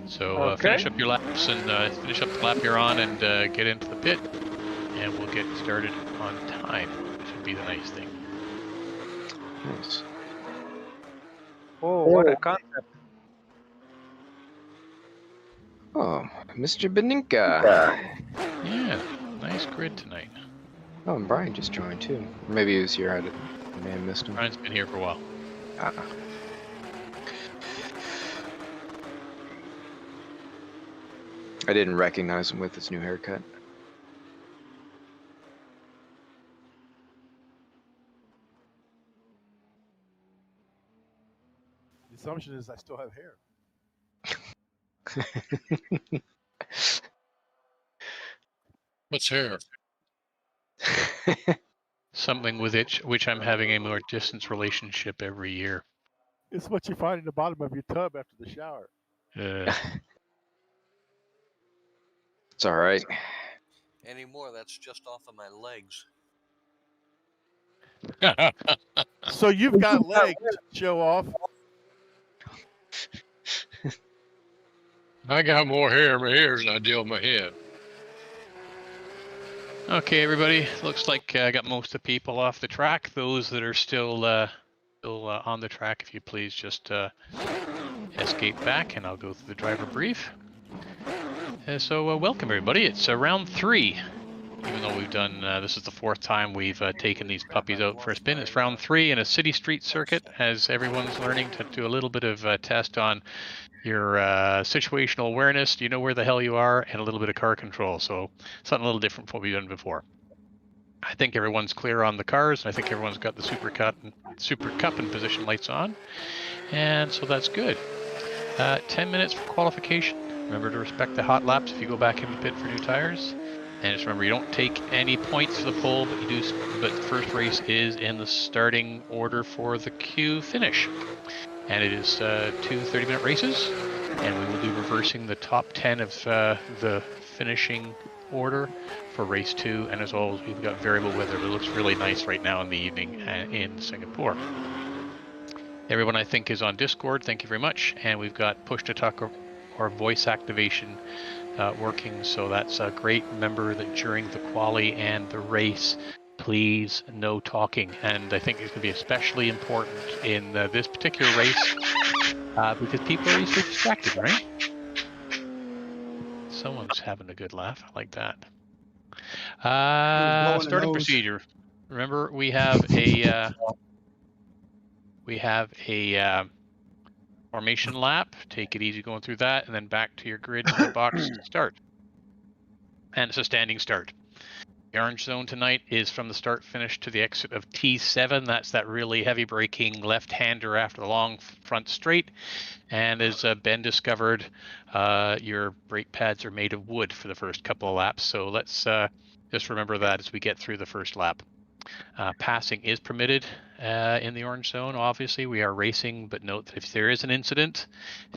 So finish up your laps and finish up the lap you're on and get into the pit, and we'll get started on time. This would be the nice thing. Nice. Oh, what a concept! Oh, Mr. Beninka. Yeah, nice grid tonight. Oh, and Brian just joined too. Or maybe he was here. I may have missed him. Brian's been here for a while. I didn't recognize him with his new haircut. The assumption is I still have hair. What's hair? Something with which I'm having a more distant relationship every year. It's what you find in the bottom of your tub after the shower. It's all right. Anymore, that's just off of my legs. So you've got legs to show off. I got more hair in my ears than I do on my head. Okay, everybody. Looks like I got most of the people off the track. Those that are still on the track, if you please just escape back, and I'll go through the driver brief. So welcome, everybody. It's round 3. Even though we've done, this is the 4th time we've taken these puppies out for a spin. It's round 3 in a city street circuit, as everyone's learning to do a little bit of test on your situational awareness. Do you know where the hell you are? And a little bit of car control. So something a little different from what we've done before. I think everyone's clear on the cars. I think everyone's got the Super Cup and position lights on. And so that's good. 10 minutes for qualification. Remember to respect the hot laps if you go back in the pit for new tires. And just remember, you don't take any points for the pole, but you do. But the first race is in the starting order for the Q finish, and it is 2 30-minute races, and we will be reversing the top 10 of the finishing order for race 2. And as always, we've got variable weather, but it looks really nice right now in the evening in Singapore. Everyone, I think, is on Discord. Thank you very much. And we've got push to talk or voice activation working, so that's great. Remember that during the quali and the race, please, no talking. And I think it's going to be especially important in this particular race because people are easily distracted, right? Someone's having a good laugh. I like that. blowing a Starting nose. procedure. Remember, we have a formation lap. Take it easy going through that, and then back to your grid in the box to start. And it's a standing start. The orange zone tonight is from the start finish to the exit of T7. That's that really heavy braking left-hander after the long front straight. And as Ben discovered, your brake pads are made of wood for the first couple of laps. So let's just remember that as we get through the first lap. Passing is permitted in the orange zone. Obviously, we are racing, but note that if there is an incident,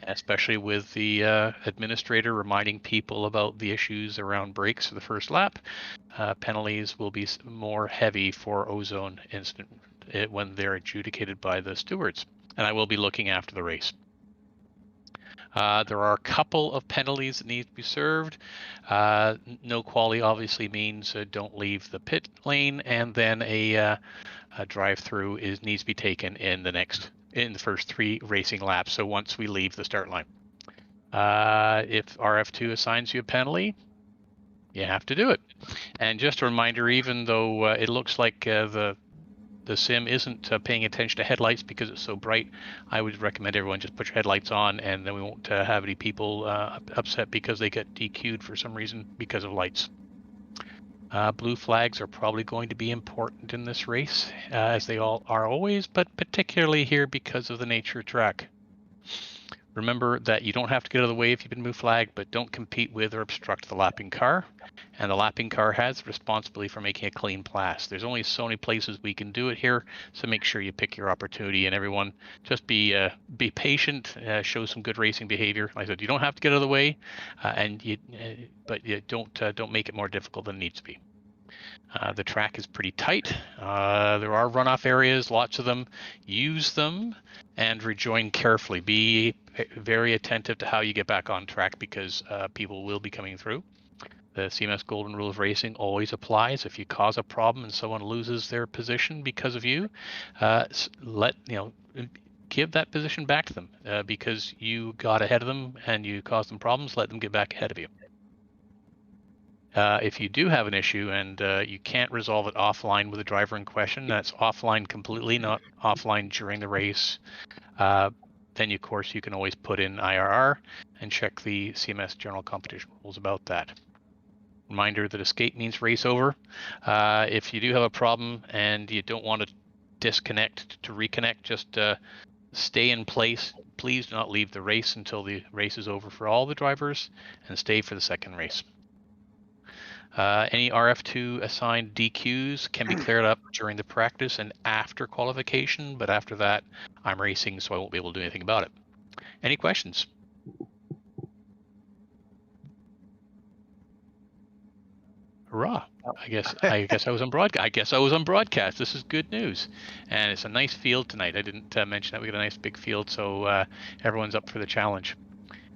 especially with the administrator reminding people about the issues around brakes for the first lap, penalties will be more heavy for ozone incident when they're adjudicated by the stewards. And I will be looking after the race. There are a couple of penalties that need to be served. No quality obviously means don't leave the pit lane, and then a drive-through needs to be taken in the first 3 racing laps. So once we leave the start line, if RF2 assigns you a penalty, you have to do it. And just a reminder, even though it looks like the sim isn't paying attention to headlights because it's so bright, I would recommend everyone just put your headlights on, and then we won't have any people upset because they get DQ'd for some reason because of lights. Blue flags are probably going to be important in this race, as they all are always, but particularly here because of the nature of track. Remember that you don't have to get out of the way if you've been blue flagged, but don't compete with or obstruct the lapping car. And the lapping car has responsibility for making a clean pass. There's only so many places we can do it here, so make sure you pick your opportunity. And everyone, just be patient, show some good racing behavior. Like I said, you don't have to get out of the way, but you don't make it more difficult than it needs to be. The track is pretty tight. There are runoff areas, lots of them. Use them and rejoin carefully. Be very attentive to how you get back on track because people will be coming through. The CMS Golden Rule of Racing always applies. If you cause a problem and someone loses their position because of you, give that position back to them because you got ahead of them and you caused them problems. Let them get back ahead of you. If you do have an issue and you can't resolve it offline with the driver in question, that's offline completely, not offline during the race. Then, of course, you can always put in IRR and check the CMS General Competition Rules about that. Reminder that escape means race over. If you do have a problem and you don't want to disconnect to reconnect, just stay in place. Please do not leave the race until the race is over for all the drivers and stay for the second race. Any RF2 assigned DQs can be cleared up during the practice and after qualification, but after that, I'm racing, so I won't be able to do anything about it. Any questions? Hurrah! I guess I was on broadcast. I guess I was on broadcast. This is good news, and it's a nice field tonight. I didn't mention that we got a nice big field, so everyone's up for the challenge.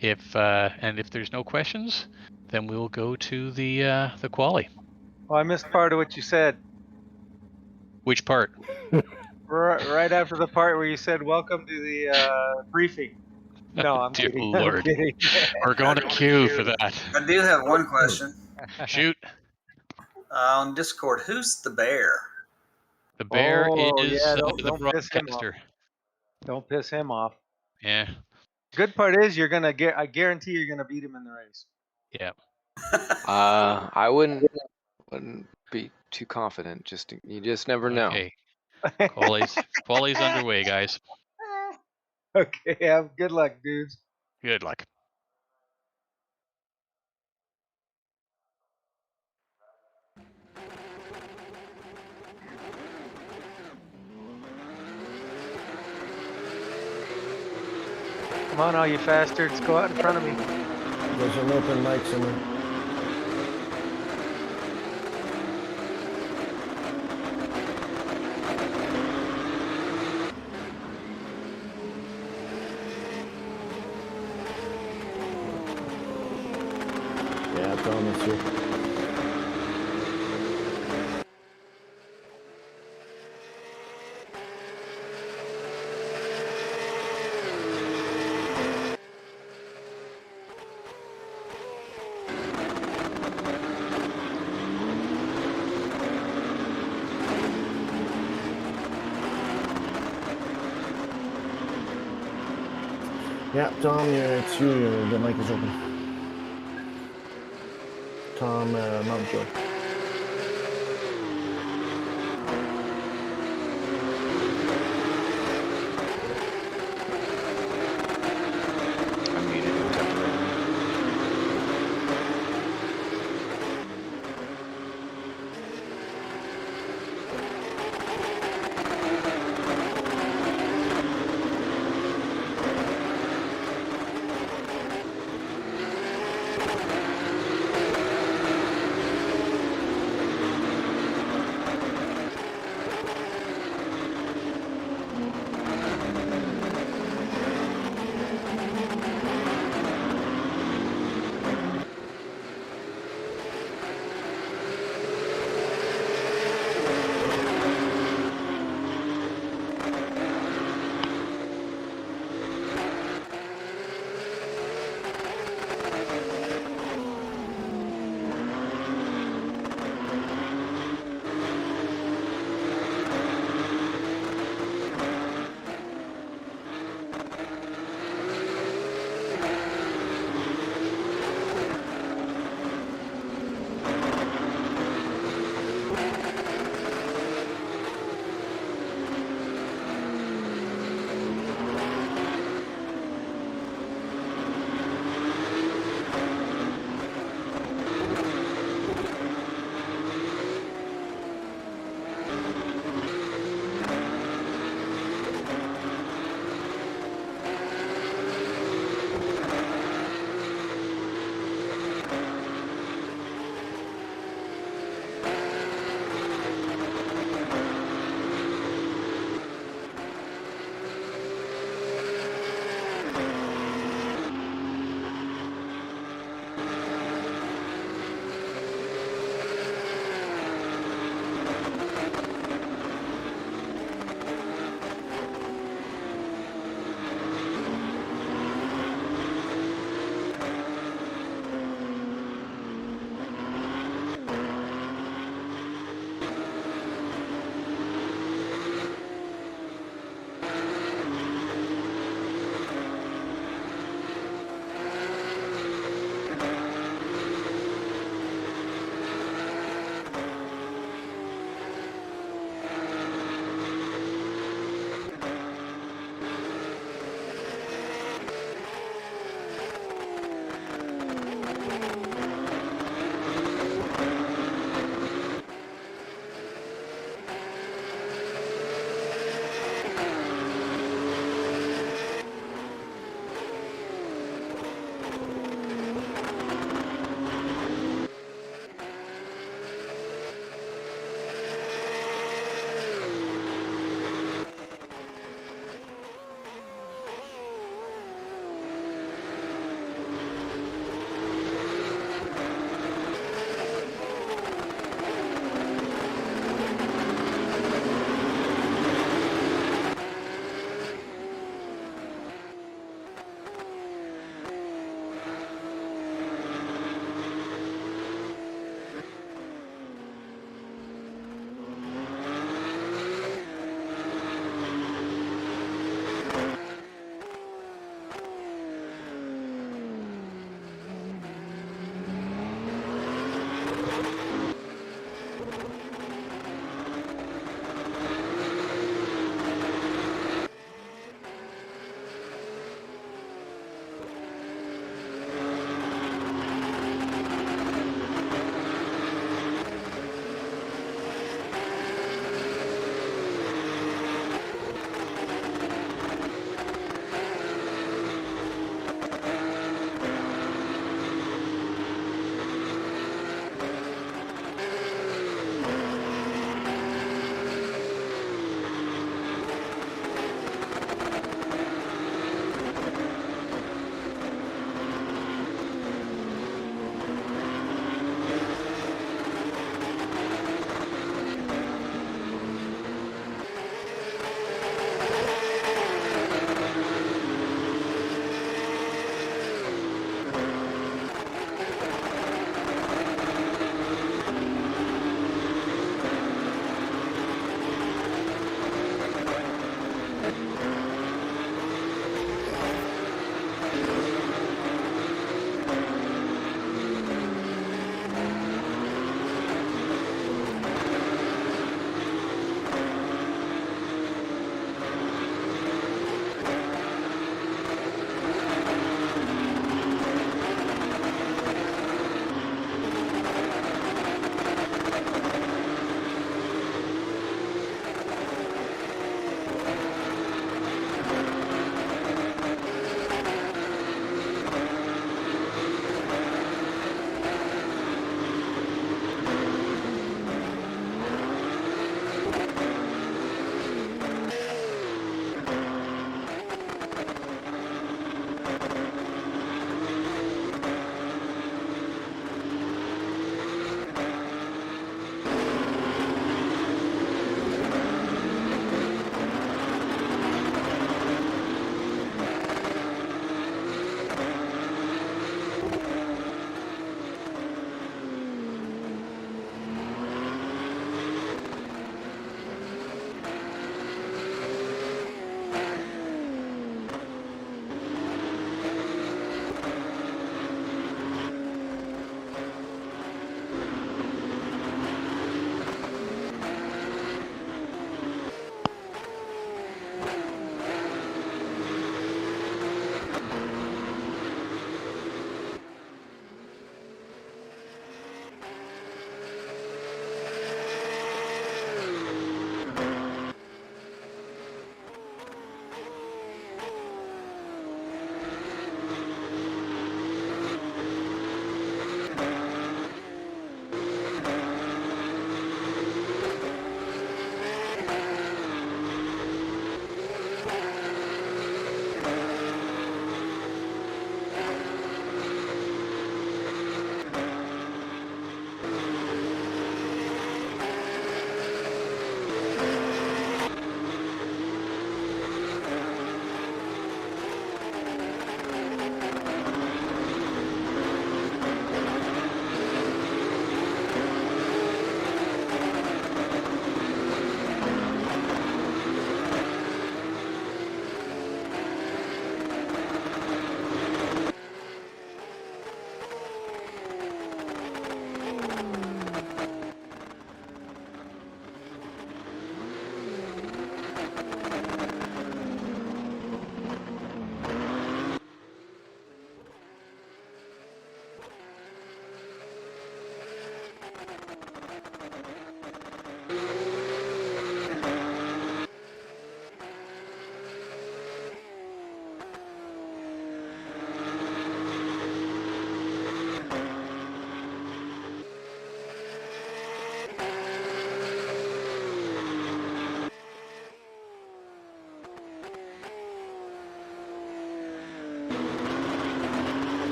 If there's no questions, then we'll go to the quali. Oh, I missed part of what you said. Which part? Right after the part where you said, "Welcome to the briefing." No, I'm Dear kidding. Lord. I'm kidding. We're going to queue for that. I do have one question. Shoot. On Discord, who's the bear? The bear Oh, is yeah, the don't piss him off. broadcaster. Don't piss him off. Yeah. Good part is I guarantee you're gonna beat him in the race. Yeah. I wouldn't be too confident. You just never know. Okay. Quali's underway, guys. Okay, have good luck, dudes. Good luck. Come on, all you bastards, go out in front of me. There's an open mic somewhere. Yeah, I promise you. Yeah, Tom, it's you. The mic is open. Tom Mountjoy. I muted him temporarily.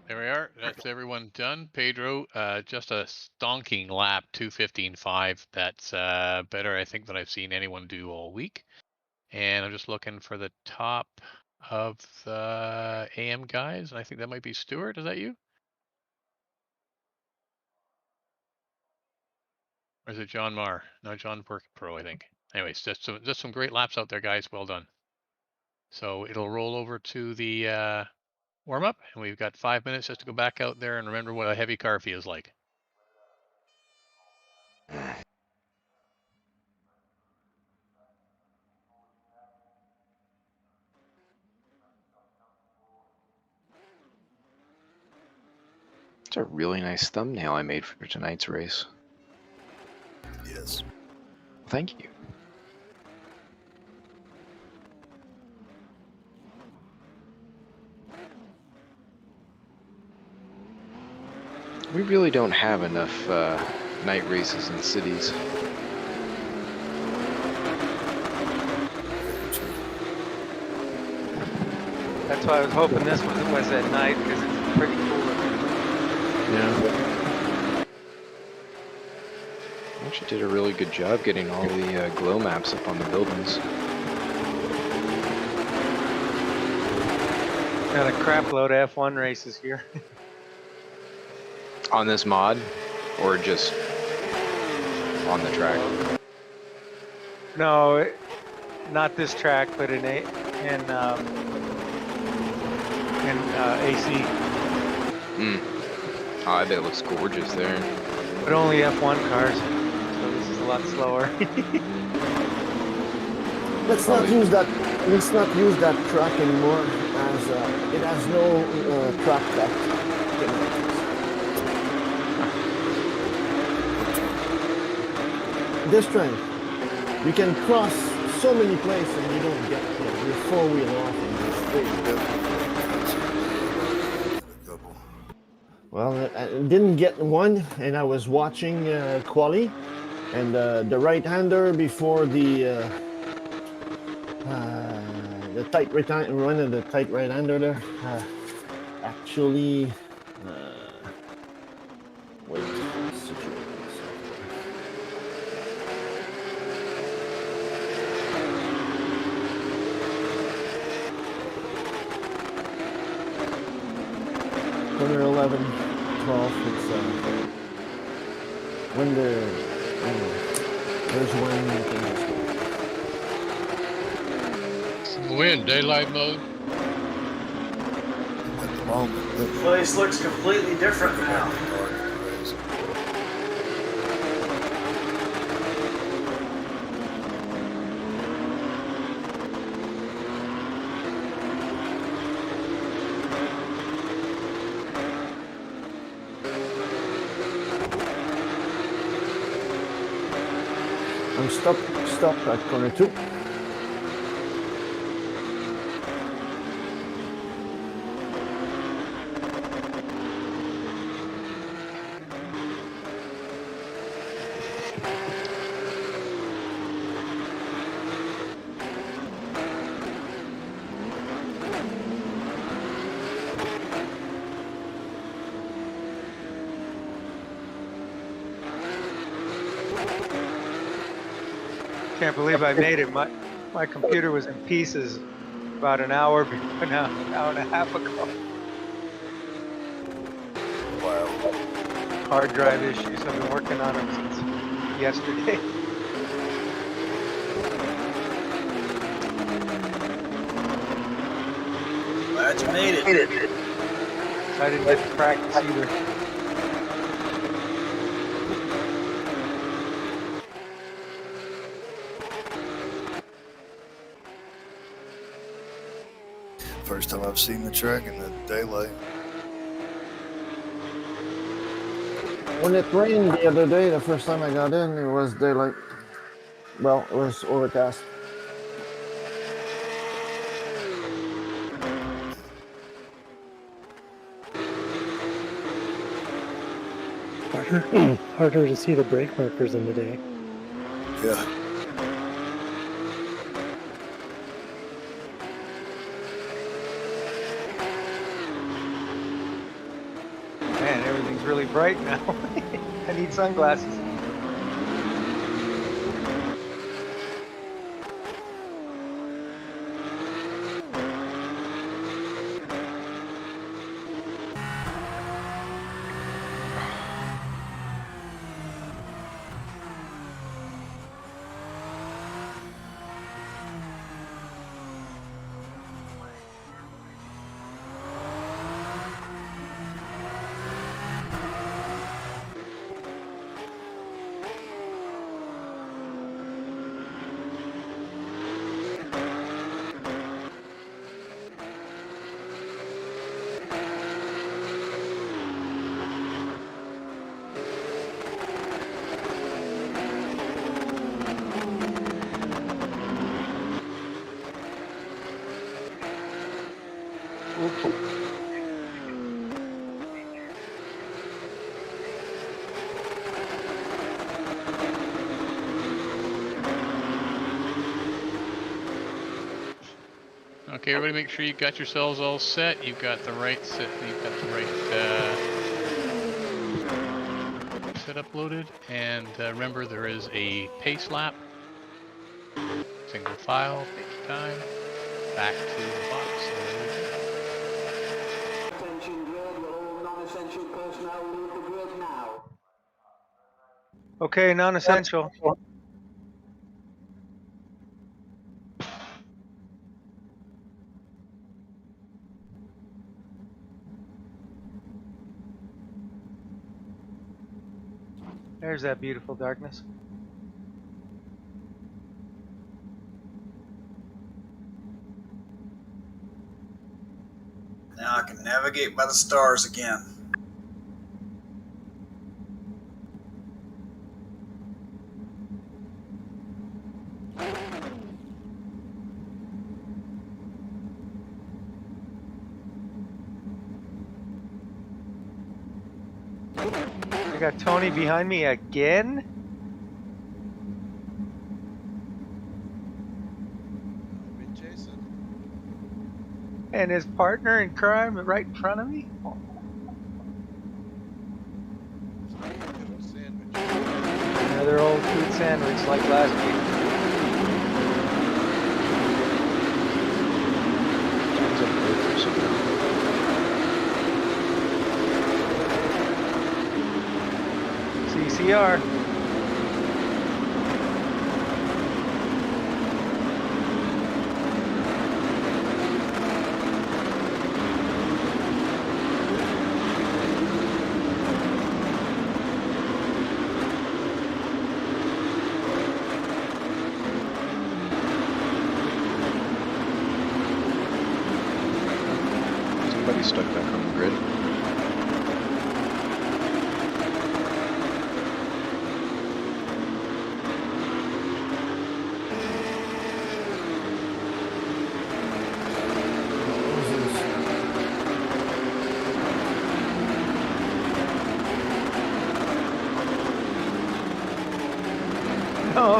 There we are. That's everyone done. Pedro, just a stonking lap, 2:15.5. That's better, I think, than I've seen anyone do all week. And I'm just looking for the top of the AM guys, and I think that might be Stuart. Is that you? Or is it John Marr? No, John Burke Pro, I think. Anyways, just some great laps out there, guys. Well done. So it'll roll over to the warm up, and we've got 5 minutes just to go back out there and remember what a heavy car feels like. It's a really nice thumbnail I made for tonight's race. Yes. Thank you. We really don't have enough night races in cities. That's why I was hoping this one was at night, because it's pretty cool looking. Yeah. Actually did a really good job getting all the glow maps up on the buildings. Got a crap load of F1 races here. On this mod, or just on the track? No, not this track, but in AC. Oh, I bet it looks gorgeous there. But only F1 cars, so this is a lot slower. Let's not use that. Let's not use that track anymore, as it has no track depth. This train, you can cross so many places and you don't get your four-wheel off in this thing. Well, I didn't get one, and I was watching quali, and the right-hander before the tight run of the tight right-hander there actually wait. Corner 11, 12, it's when there's one you can just We're in daylight mode. The place looks completely different now. I'm stuck at corner 2. Can't believe I made it. My computer was in pieces about an hour and a half ago. Wow. Hard drive issues. I've been working on them since yesterday. Glad you made it. So I didn't get to practice either. First time I've seen the track in the daylight. When it rained the other day, the first time I got in, it was daylight. Well, it was overcast. Harder to see the brake markers in the day. Yeah. Man, everything's really bright now. I need sunglasses. Okay, everybody, make sure you got yourselves all set. You've got the right set. You've got the right setup loaded, and remember there is a pace lap. Single file. Take your time. Back to the box. Attention grid, all non-essential personnel leave the grid now. Okay, non-essential. There's that beautiful darkness. Now I can navigate by the stars again. I got Tony behind me again. And his partner in crime right in front of me. Another old food sandwich like last week. CCR. Somebody stuck back on the grid.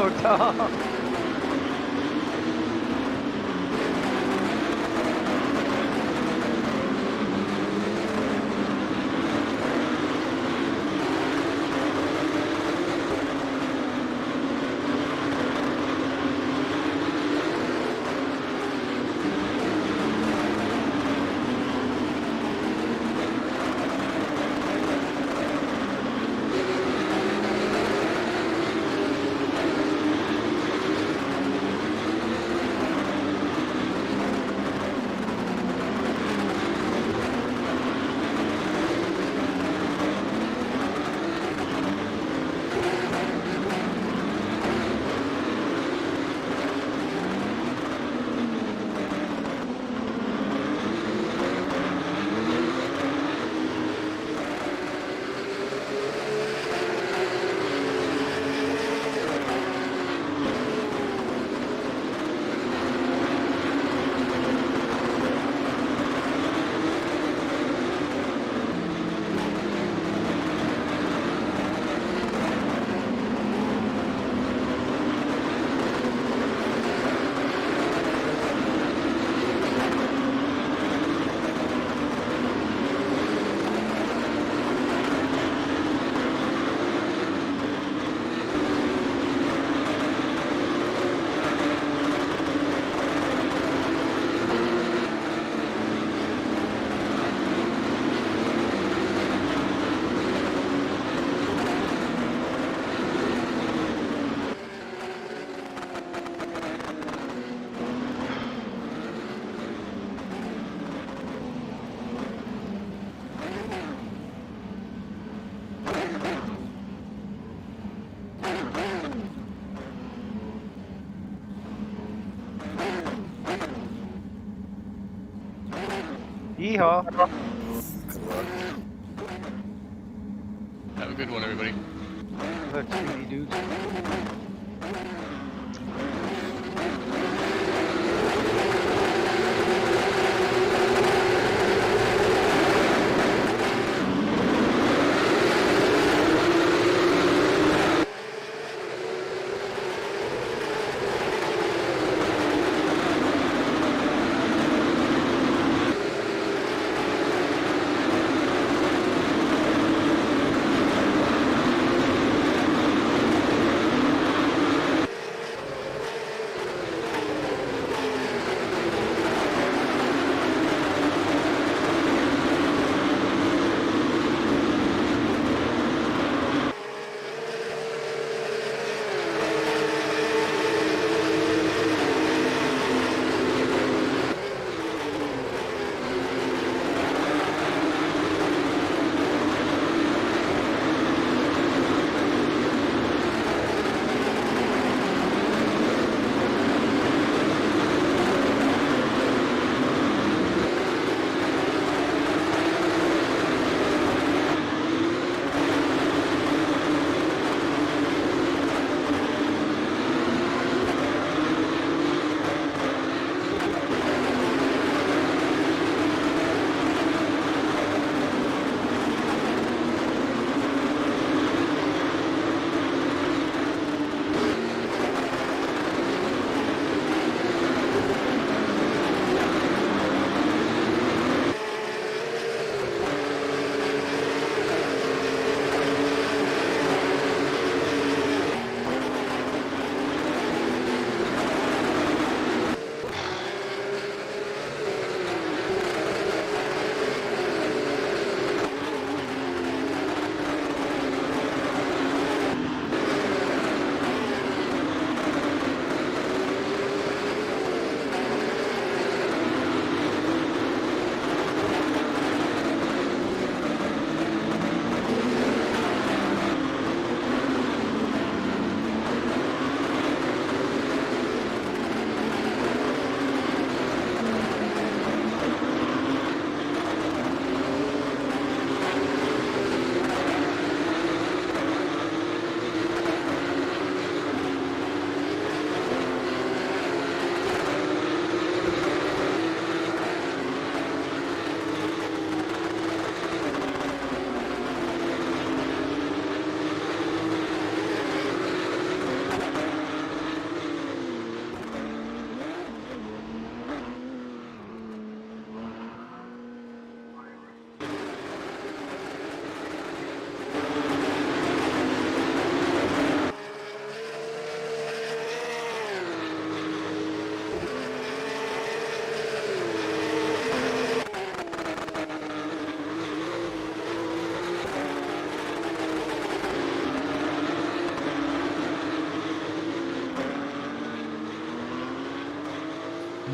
go, Tom. Yeehaw. Have a good one, everybody. Good speedy dudes.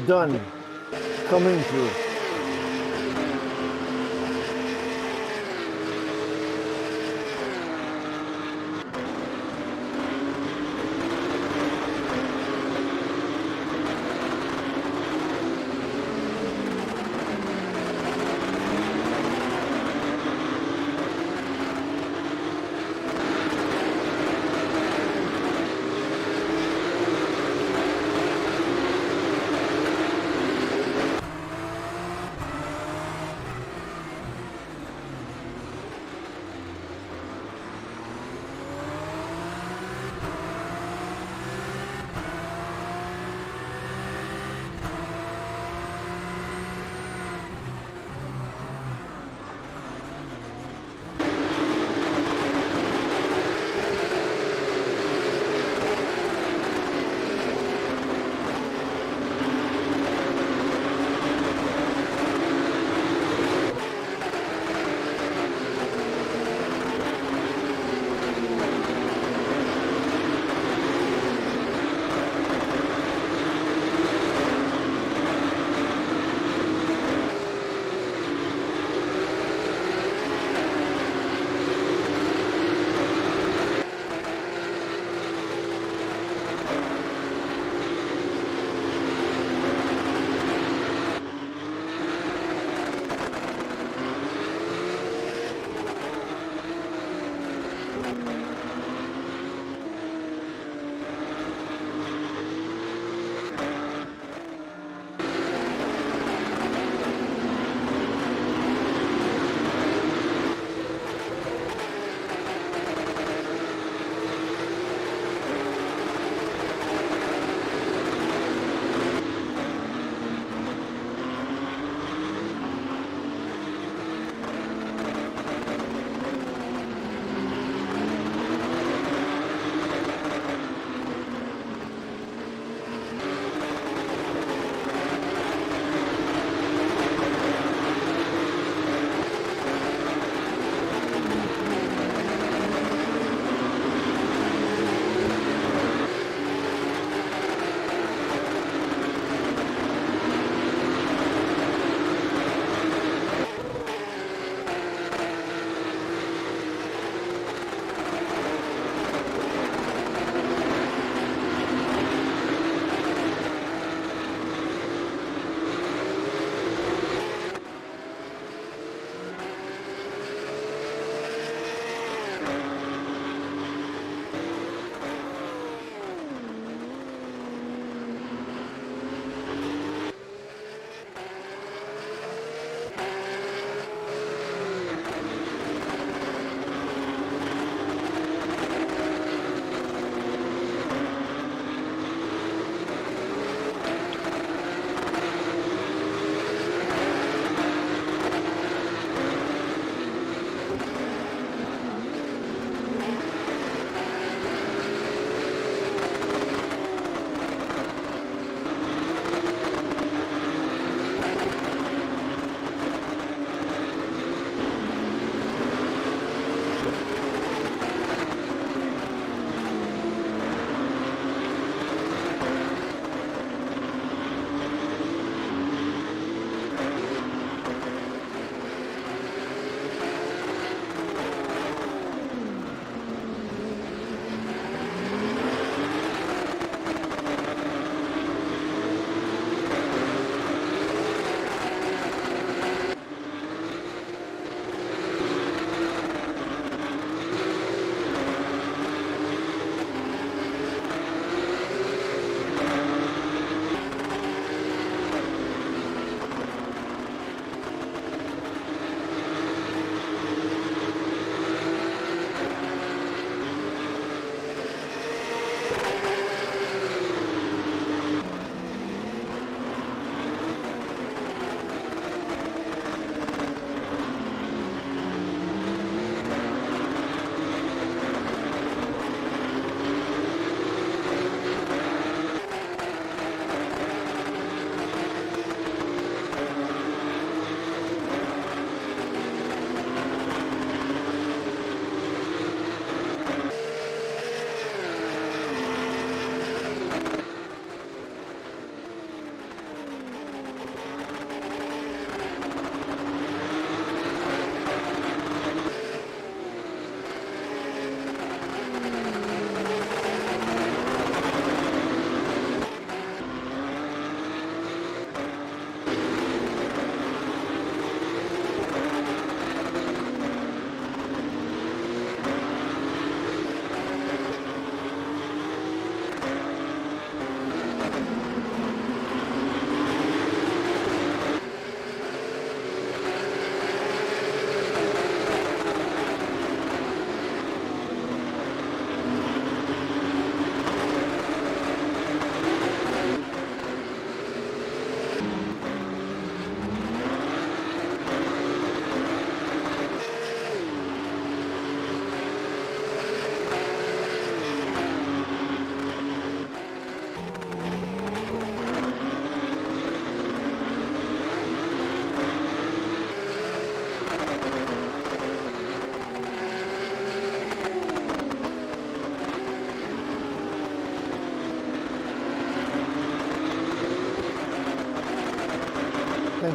done. Coming through.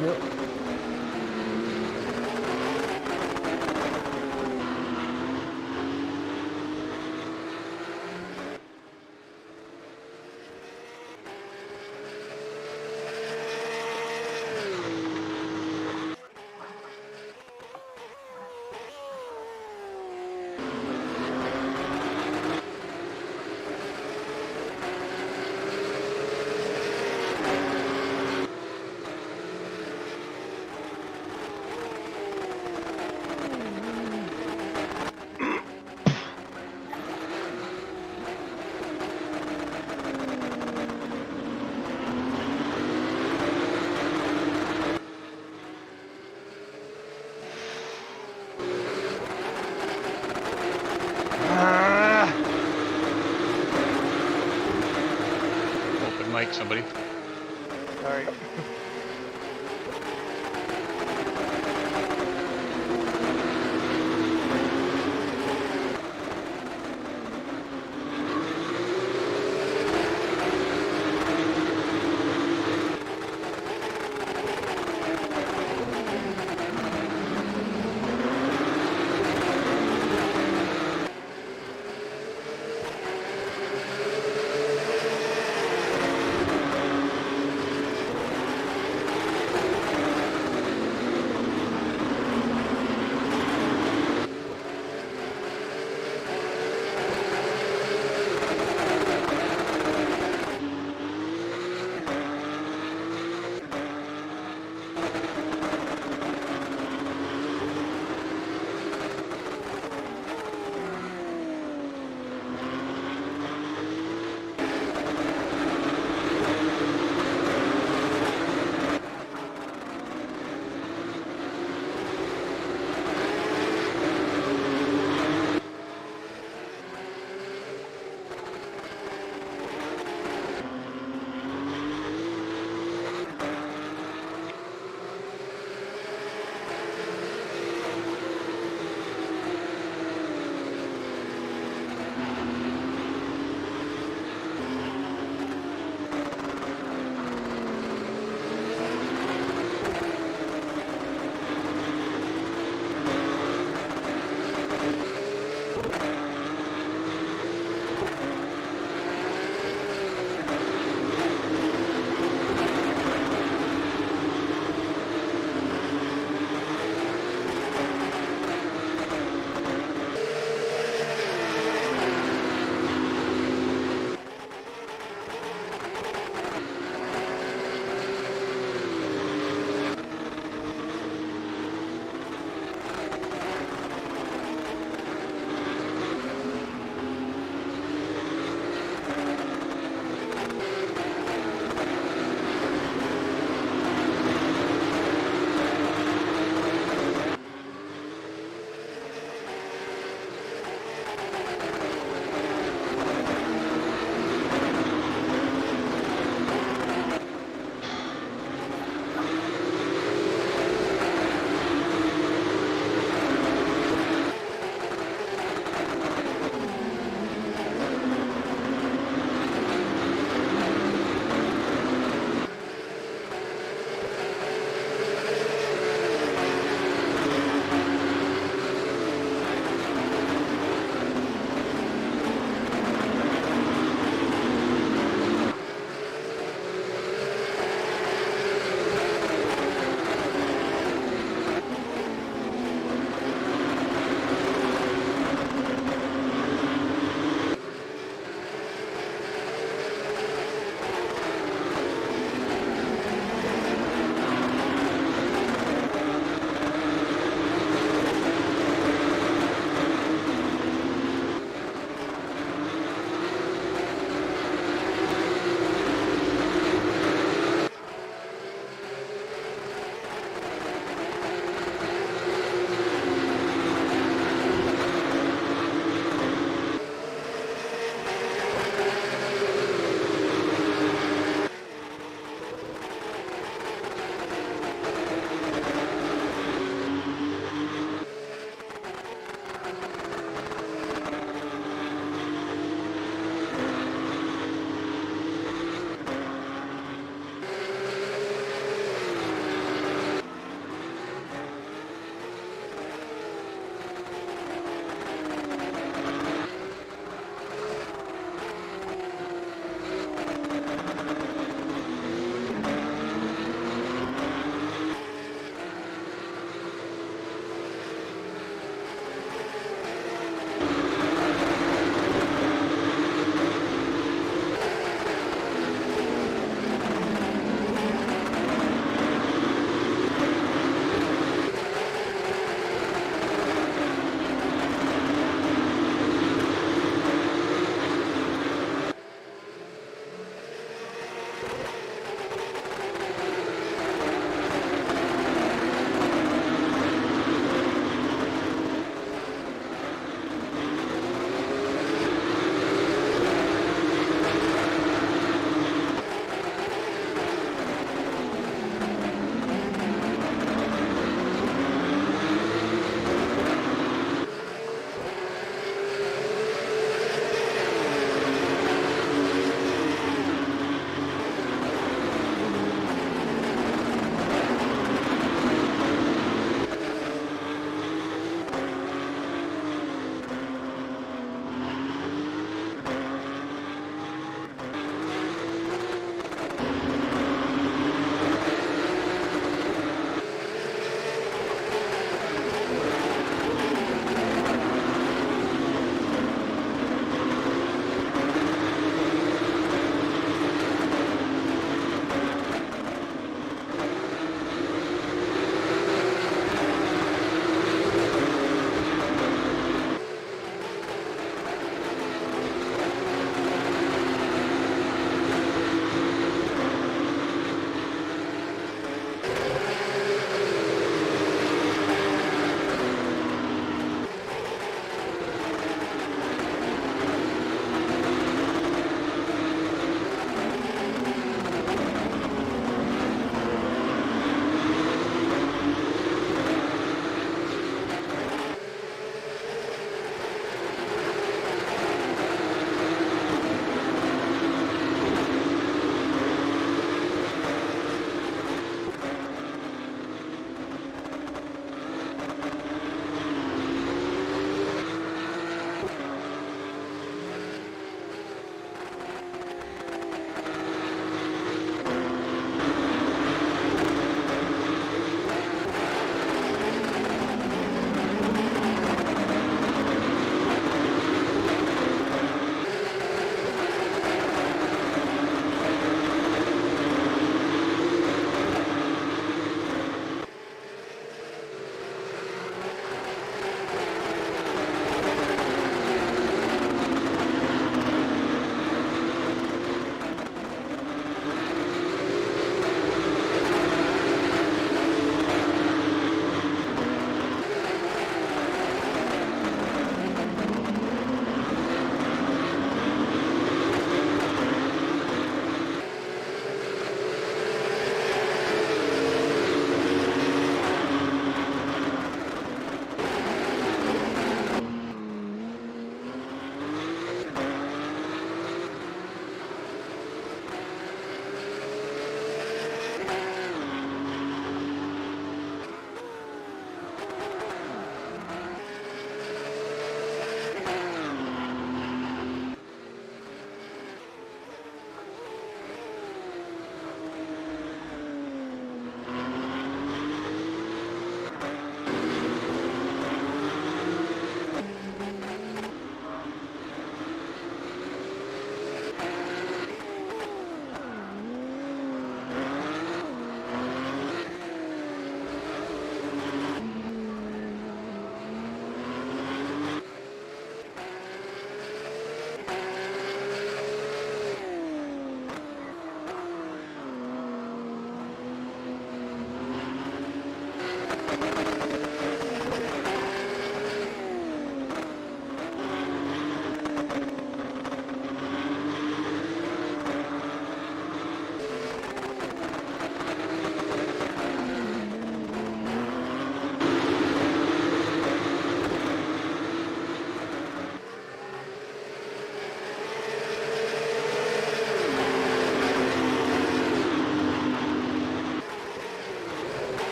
Yep. Open mic, somebody. Sorry.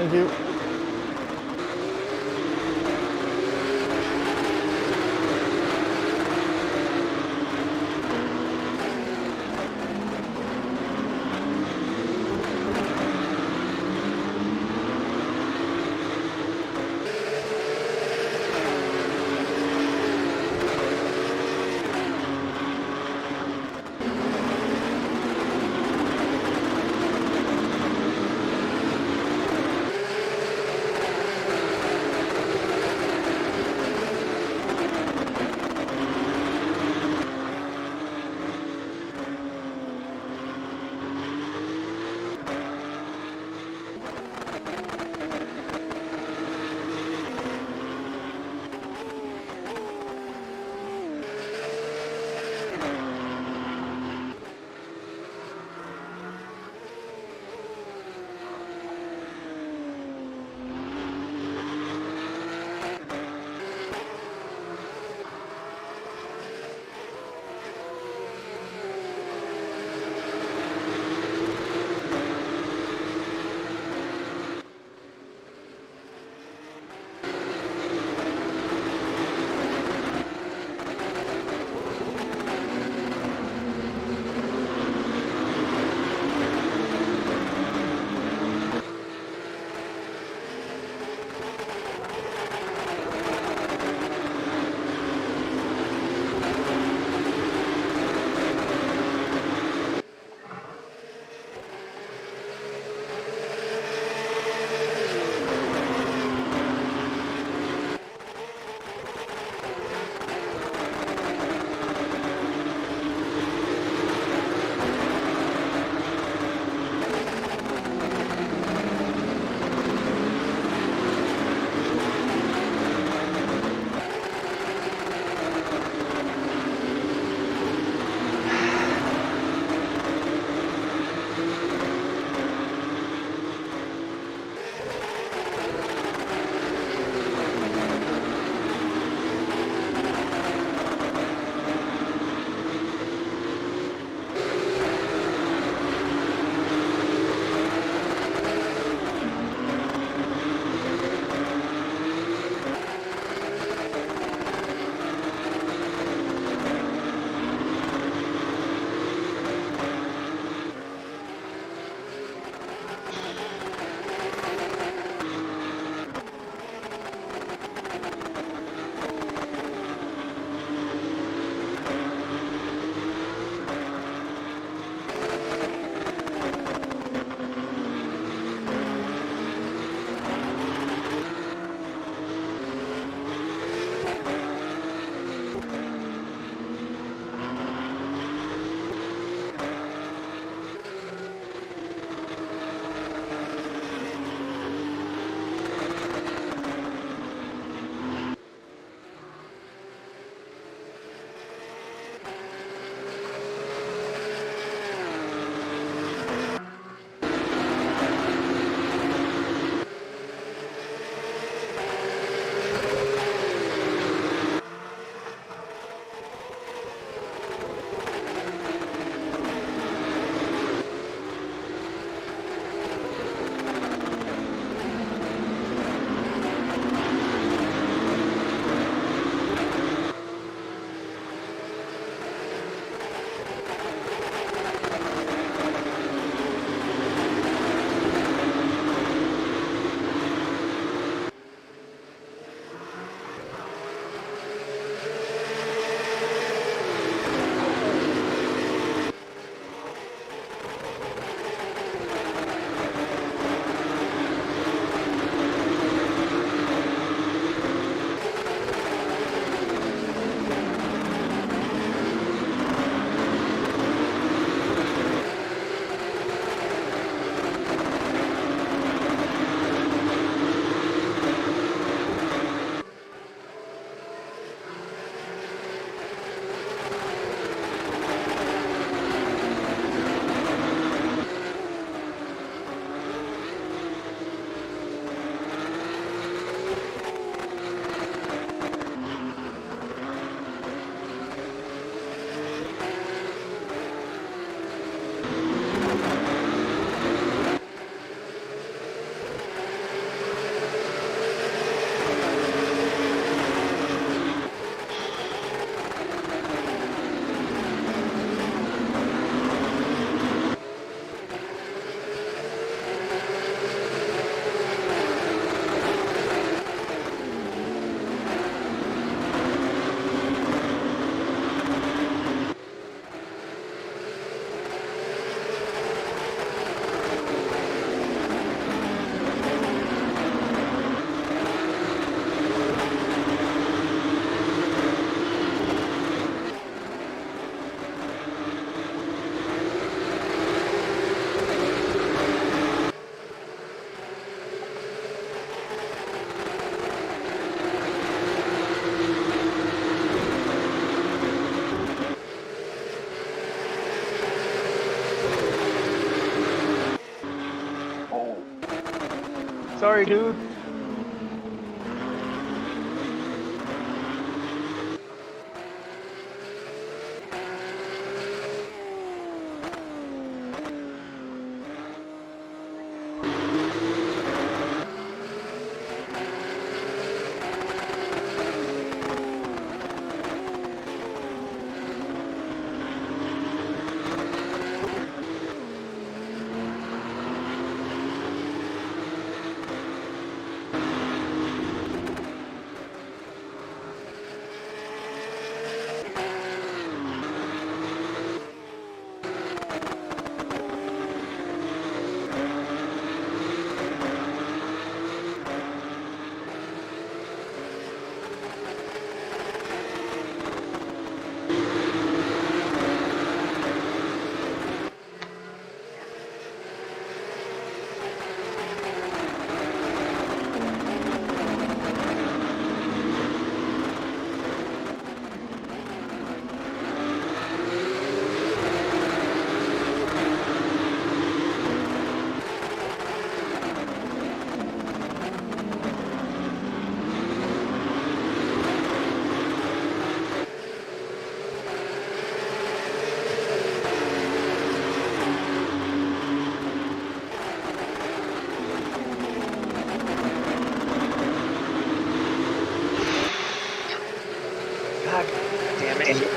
Thank you. Sorry, dude. God damn it.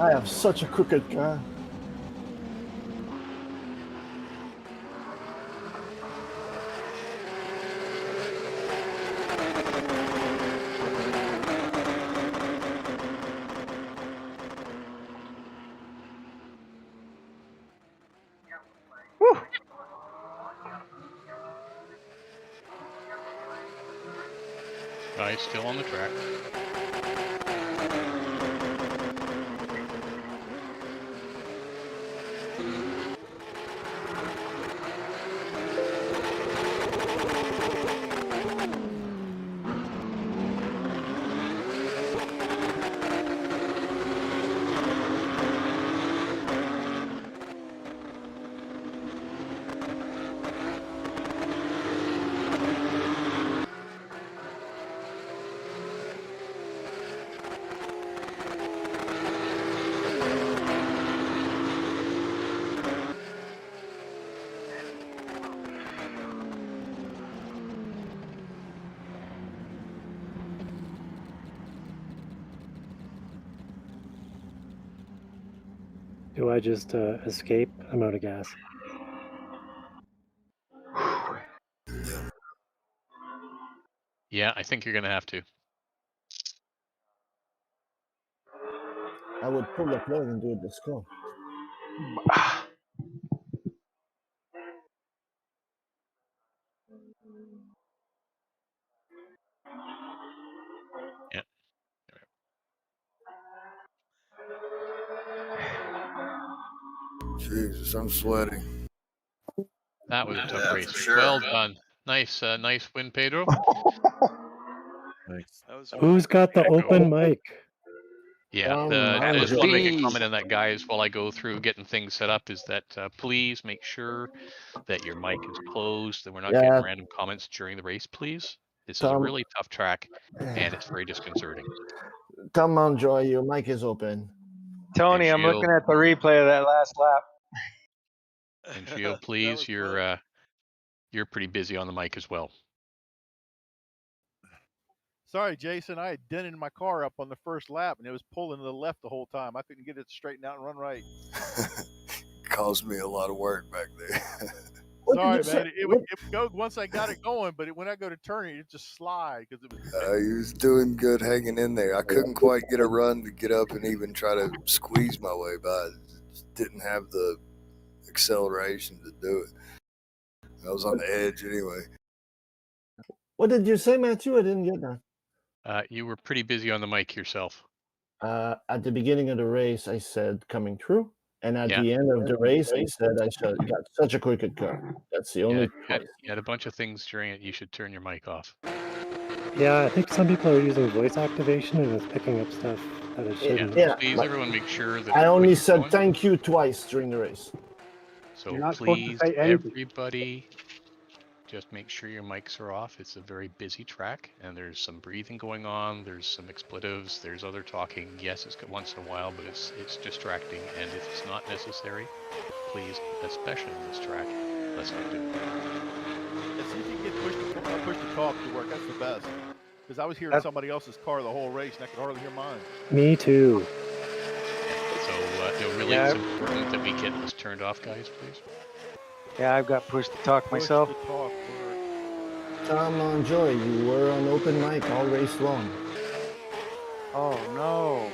I have such a crooked car. Guys, still on the track. Do I just escape? I'm out of gas. Yeah, I think you're gonna have to. I would pull the plug and do a disco. Yeah. Jesus, I'm sweating. That was a tough Yeah, race. for sure. Well done. Nice, nice win, Pedro. Thanks. That was Who's got the Echo. open mic? Yeah, I just want to make a comment on that, guys, while I go through getting things set up, is that please make sure that your mic is closed, that we're not Yeah. getting random comments during the race, please. This is a Tom. really tough track, and it's very disconcerting. Tom Mountjoy, your mic is open. Tony, I'm looking at the replay of that last lap. And Gio, please, you're pretty busy on the mic as well. Sorry, Jason. I had dented my car up on the first lap, and it was pulling to the left the whole time. I couldn't get it straightened out and run right. Caused me a lot of work back there. Sorry, man. It would go once I got it going, but when I go to turn it, it just slide because it was. He was doing good hanging in there. I couldn't quite get a run to get up and even try to squeeze my way by. Just didn't have the acceleration to do it. I was on the edge anyway. What did you say, Matthew? I didn't get that. You were pretty busy on the mic yourself. At the beginning of the race, I said coming through. And at Yeah. the end of the race, I said I got such a crooked car. That's the only You had a bunch of things during it. You should turn your mic off. Yeah, I think some people are using voice activation and it's picking up stuff that it shouldn't. Yeah, Please, everyone, make sure that I when only you're said going- thank you twice during the race. So You're not supposed to please, say anything. everybody, just make sure your mics are off. It's a very busy track, and there's some breathing going on. There's some expletives. There's other talking. Yes, it's once in a while, but it's distracting. And if it's not necessary, please, especially on this track, let's not do it. Yeah, see if you can get push to talk to work. That's the best. Because I was hearing somebody else's car the whole race, and I could hardly hear mine. Me too. So it's important that we get this turned off, guys, please. Yeah, I've got push to talk myself. Push to talk. Tom Mountjoy, you were on open mic all race long. Oh no.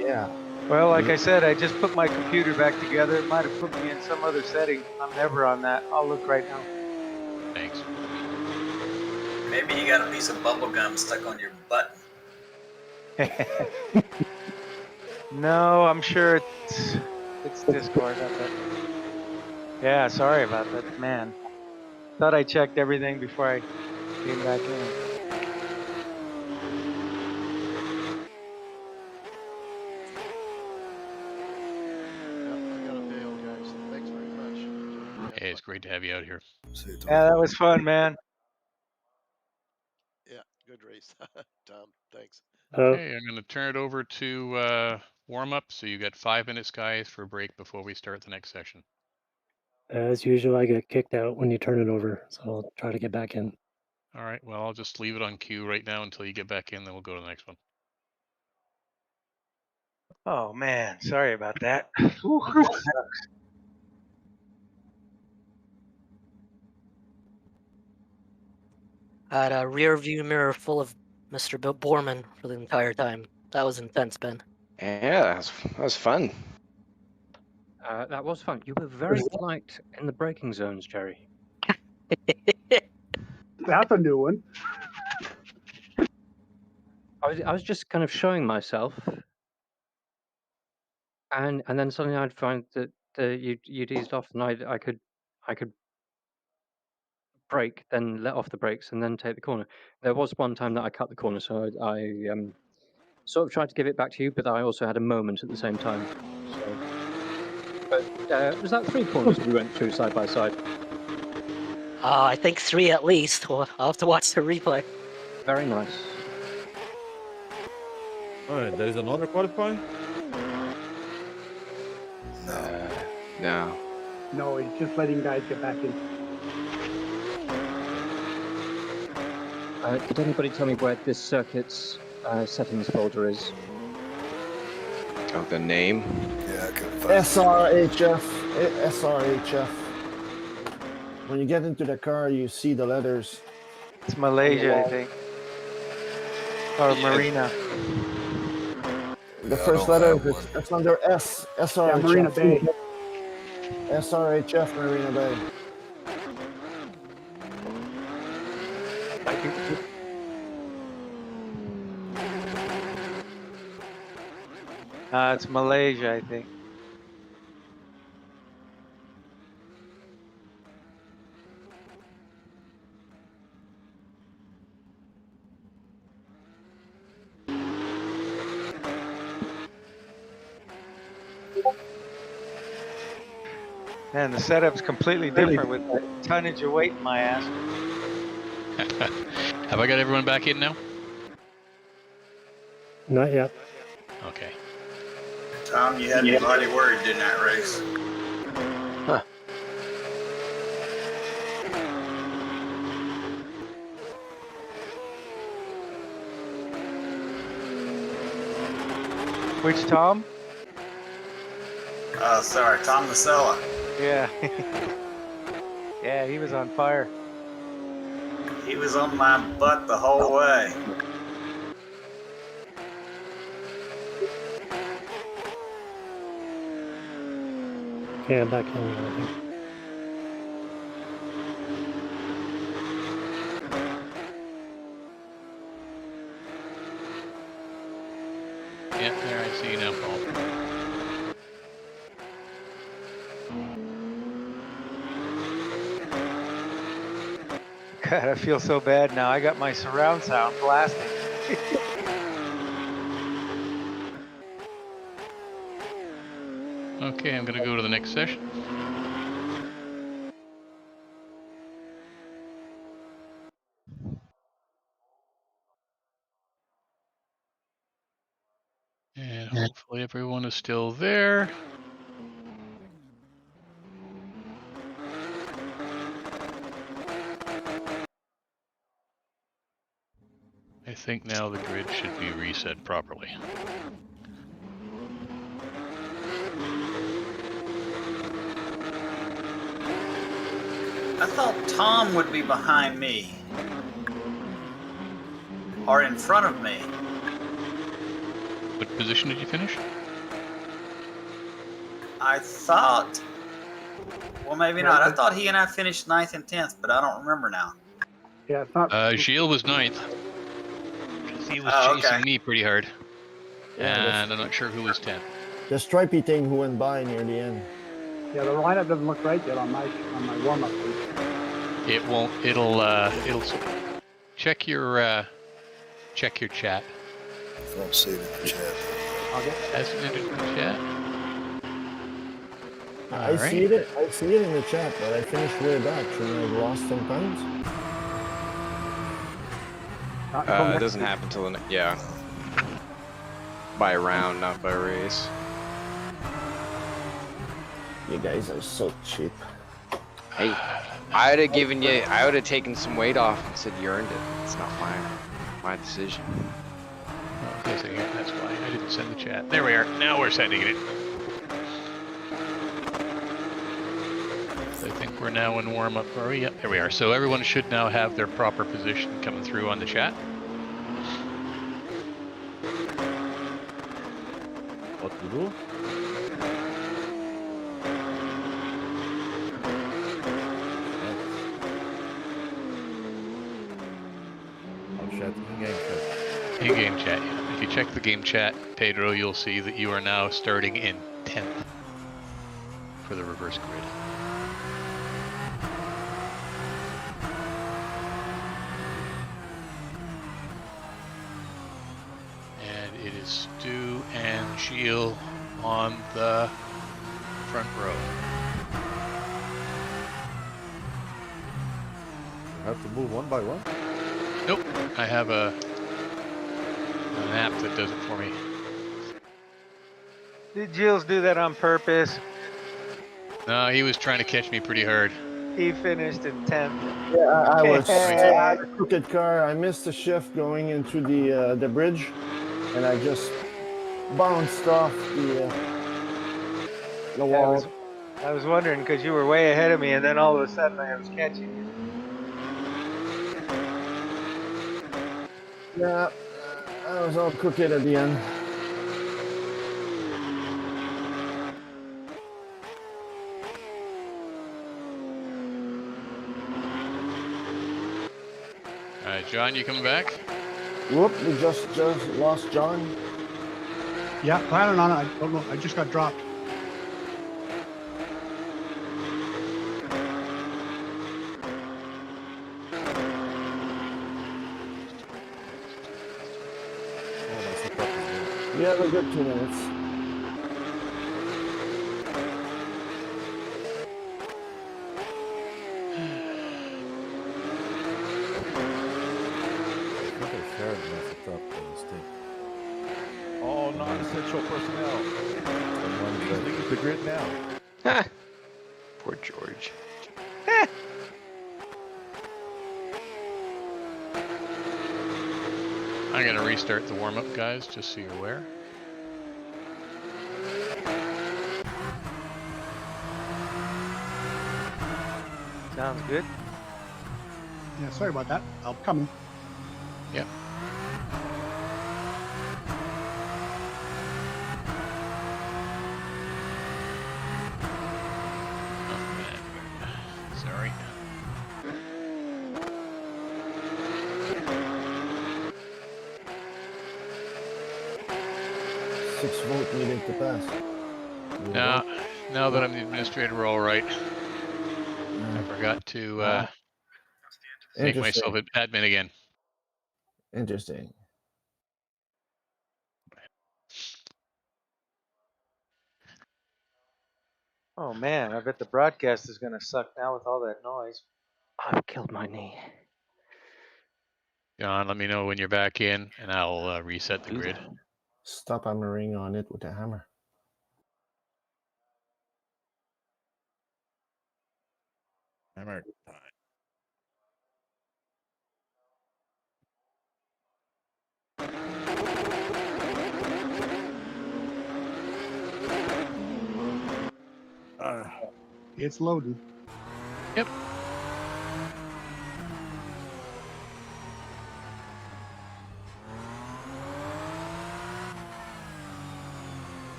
Yeah. Well, like I said, I just put my computer back together. It might have put me in some other setting. I'm never on that. I'll look right now. Thanks. Maybe you got a piece of bubble gum stuck on your button. No, I'm sure it's Discord. Yeah, sorry about that, man. Thought I checked everything before I came back in. I gotta bail, guys. Thanks very much. Hey, it's great to have you out here. Yeah, that was fun, man. Yeah, good race, Tom. Thanks. Okay, I'm going to turn it over to warm up. So you got 5 minutes, guys, for a break before we start the next session. As usual, I get kicked out when you turn it over, so I'll try to get back in. All right, well, I'll just leave it on queue right now until you get back in, then we'll go to the next one. Oh man, sorry about that. I had a rear view mirror full of Mr. Borman for the entire time. That was intense, Ben. Yeah, that was fun. That was fun. You were very polite in the braking zones, Jerry. That's a new one. I was just kind of showing myself, and then suddenly I'd find that you'd eased off, and I could brake, then let off the brakes, and then take the corner. There was one time that I cut the corner, so I sort of tried to give it back to you, but I also had a moment at the same time. So, but was that 3 corners we went through side by side? I think 3 at least. Well, I'll have to watch the replay. Very nice. Alright, there is another qualifying? No. No, he's just letting guys get back in. Could anybody tell me where this circuit's settings folder is? Oh, the name? Yeah, I couldn't find SRHF. When you get into the car, you see the letters. It's Malaysia, I think. Or Marina. The first letter, it's under S. SRHF. Yeah, Marina Bay. SRHF, Marina Bay. It's Malaysia, I think. Man, the setup's completely different with the tonnage of weight in my ass. Have I got everyone back in now? Not yet. Okay. Tom, you had me bloody worried in that race. Huh. Which Tom? Sorry, Tom Masella. Yeah. Yeah, he was on fire. He was on my butt the whole way. Okay, I'm back in. I think. Yeah, there I see you now, Paul. God, I feel so bad now. I got my surround sound blasting. Okay, I'm gonna go to the next session. And hopefully everyone is still there. I think now the grid should be reset properly. I thought Tom would be behind me. Or in front of me. What position did you finish? I thought... Well, maybe not. I thought he and I finished 9th and 10th, but I don't remember now. Yeah, it's not. Shield was 9th. He was chasing me pretty hard. Yeah, And I'm not sure who was 10th. The stripy thing who went by near the end. Yeah, the lineup doesn't look right yet on my warm-up page. It won't. It'll check your chat. I don't see it in the chat. Hasn't entered the chat. I see it in the chat, but I finished way back, and I lost some pounds. It doesn't happen till by a round, not by a race. You guys are so cheap. Hey, I would have taken some weight off and said you earned it. It's not my decision. Yes, I hear. That's why I didn't send the chat. There we are. Now we're sending it. I think we're now in warm-up. Are we? Yep, there we are. So everyone should now have their proper position coming through on the chat. What to do? In-game chat, yeah. If you check the game chat, Pedro, you'll see that you are now starting in 10th for the reverse grid. And it is Stu and Sheil on the front row. You have to move one by one? Nope, I have an app that does it for me. Did Gilles do that on purpose? No, he was trying to catch me pretty hard. He finished in 10th. Yeah, I was a crooked car. I missed the shift going into the bridge, and I just bounced off the wall. I was wondering because you were way ahead of me, and then all of a sudden I was catching you. Yeah, I was all crooked at the end. All right, John, you coming back? Whoop, we just lost John. Yeah, planning on it. I don't know. I just got dropped. We have a good 2 minutes. All non-essential personnel. Please leave the grid now. Poor George. I'm going to restart the warm-up, guys, just so you're aware. Sounds good. Yeah, sorry about that. I'm coming. Yep. Sorry. Vote needed to pass. Now that I'm the administrator, we're all right. I forgot to make myself an admin again. Interesting. Oh man, I bet the broadcast is gonna suck now with all that noise. I've killed my knee. John, let me know when you're back in, and I'll reset the grid. Stop hammering on it with a hammer. Hammer time. It's loading. Yep.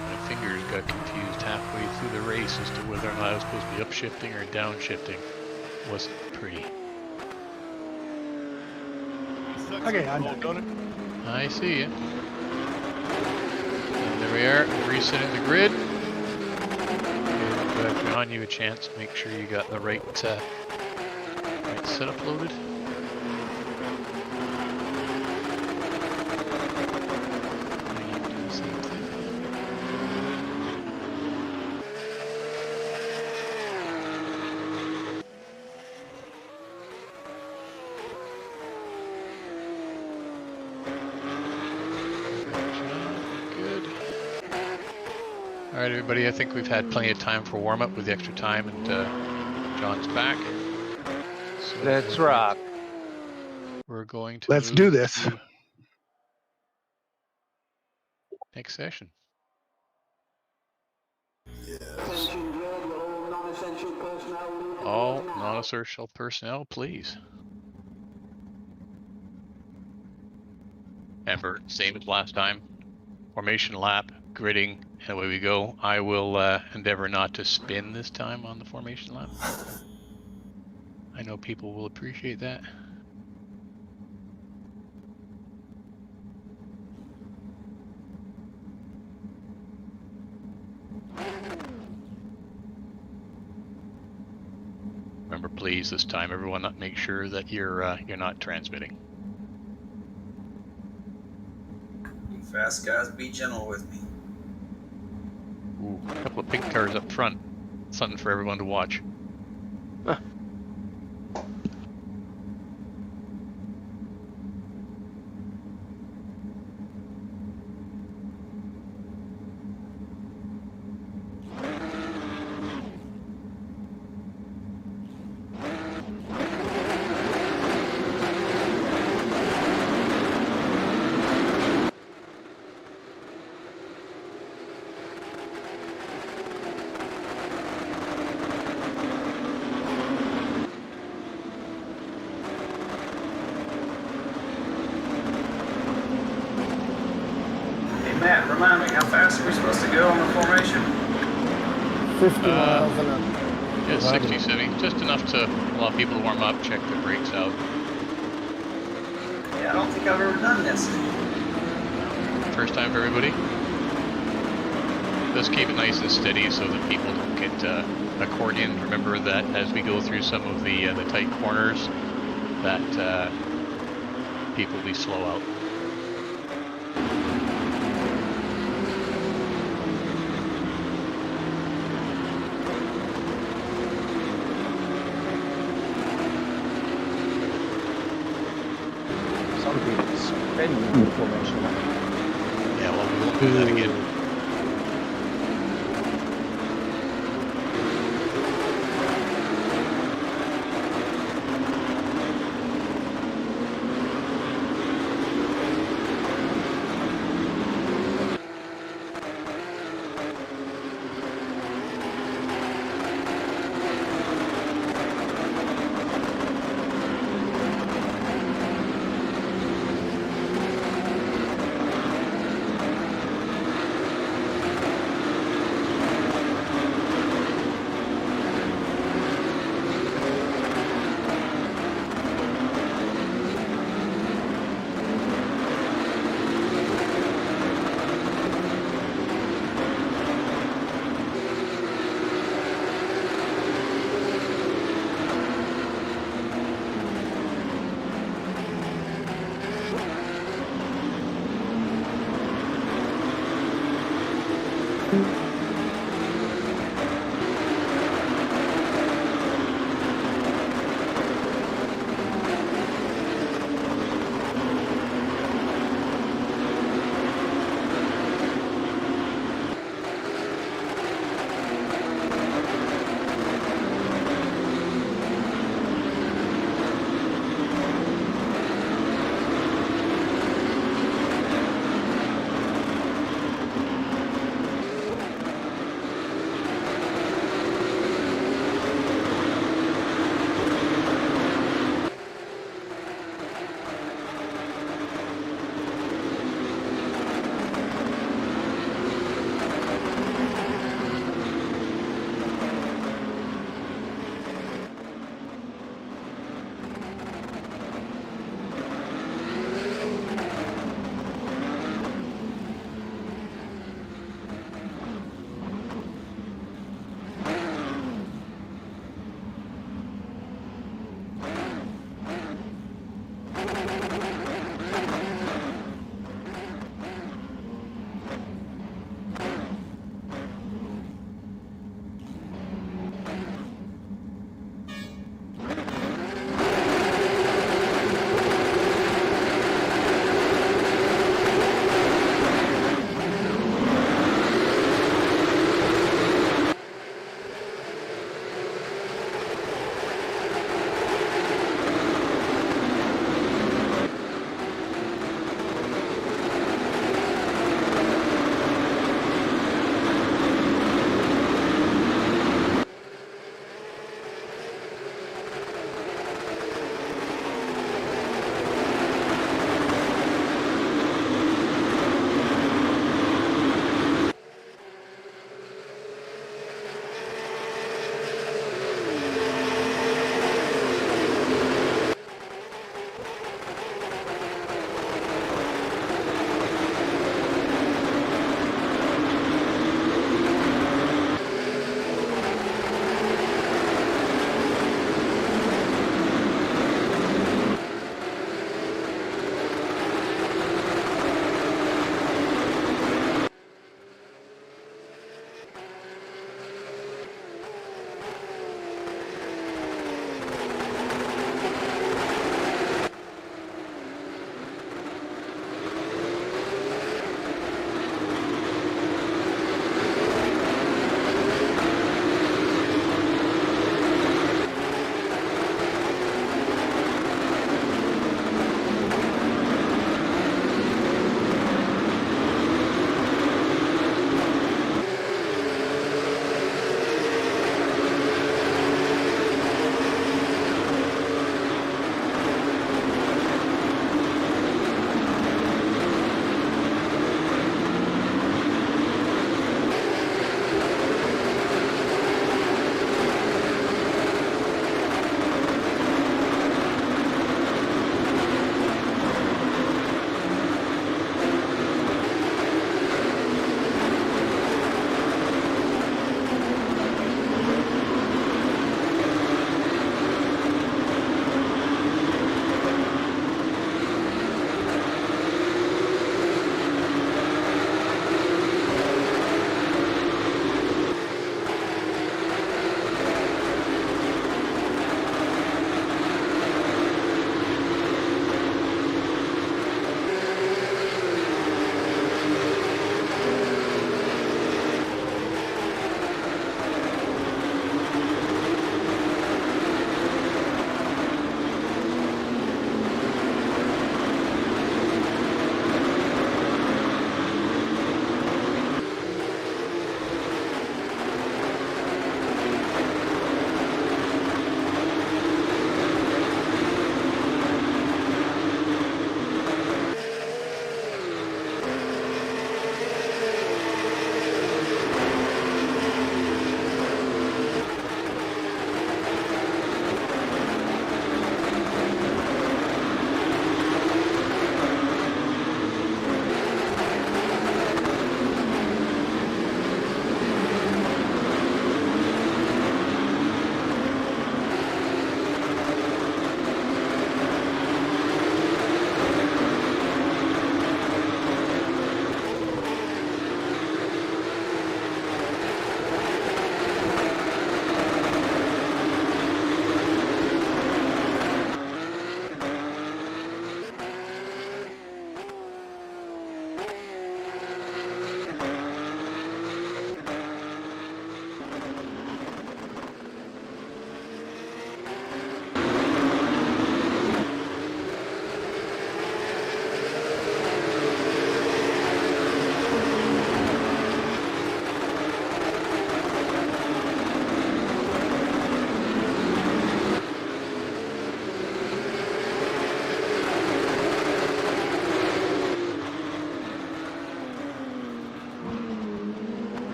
My fingers got confused halfway through the race as to whether or not I was supposed to be upshifting or downshifting. Wasn't pretty. Okay, I'm back. I see you. And there we are, resetting the grid. Give John you a chance. Make sure you got the right setup loaded. All right, everybody, I think we've had plenty of time for warm-up with the extra time, and John's back. So Let's rock. we're going to Let's move do this. to next session. Attention grid, all non-essential personnel leave the All grid now. non-essential personnel, please. Remember, same as last time. Formation lap, gridding, and away we go. I will endeavor not to spin this time on the formation lap. I know people will appreciate that. Remember, please, this time, everyone, make sure that you're not transmitting. You fast guys, be gentle with me. Ooh, a couple of pink cars up front. Something for everyone to watch. Hey Matt, remind me, how fast are we supposed to go on the formation? 50 miles an hour. Yeah, 60, 70, just enough to allow people to warm up, check their brakes out. Yeah, I don't think I've ever done this. First time for everybody. Just keep it nice and steady so that people don't get accordion. Remember that as we go through some of the tight corners, that people will be slow out. Some people spin the formation. Yeah, well, we won't do that again.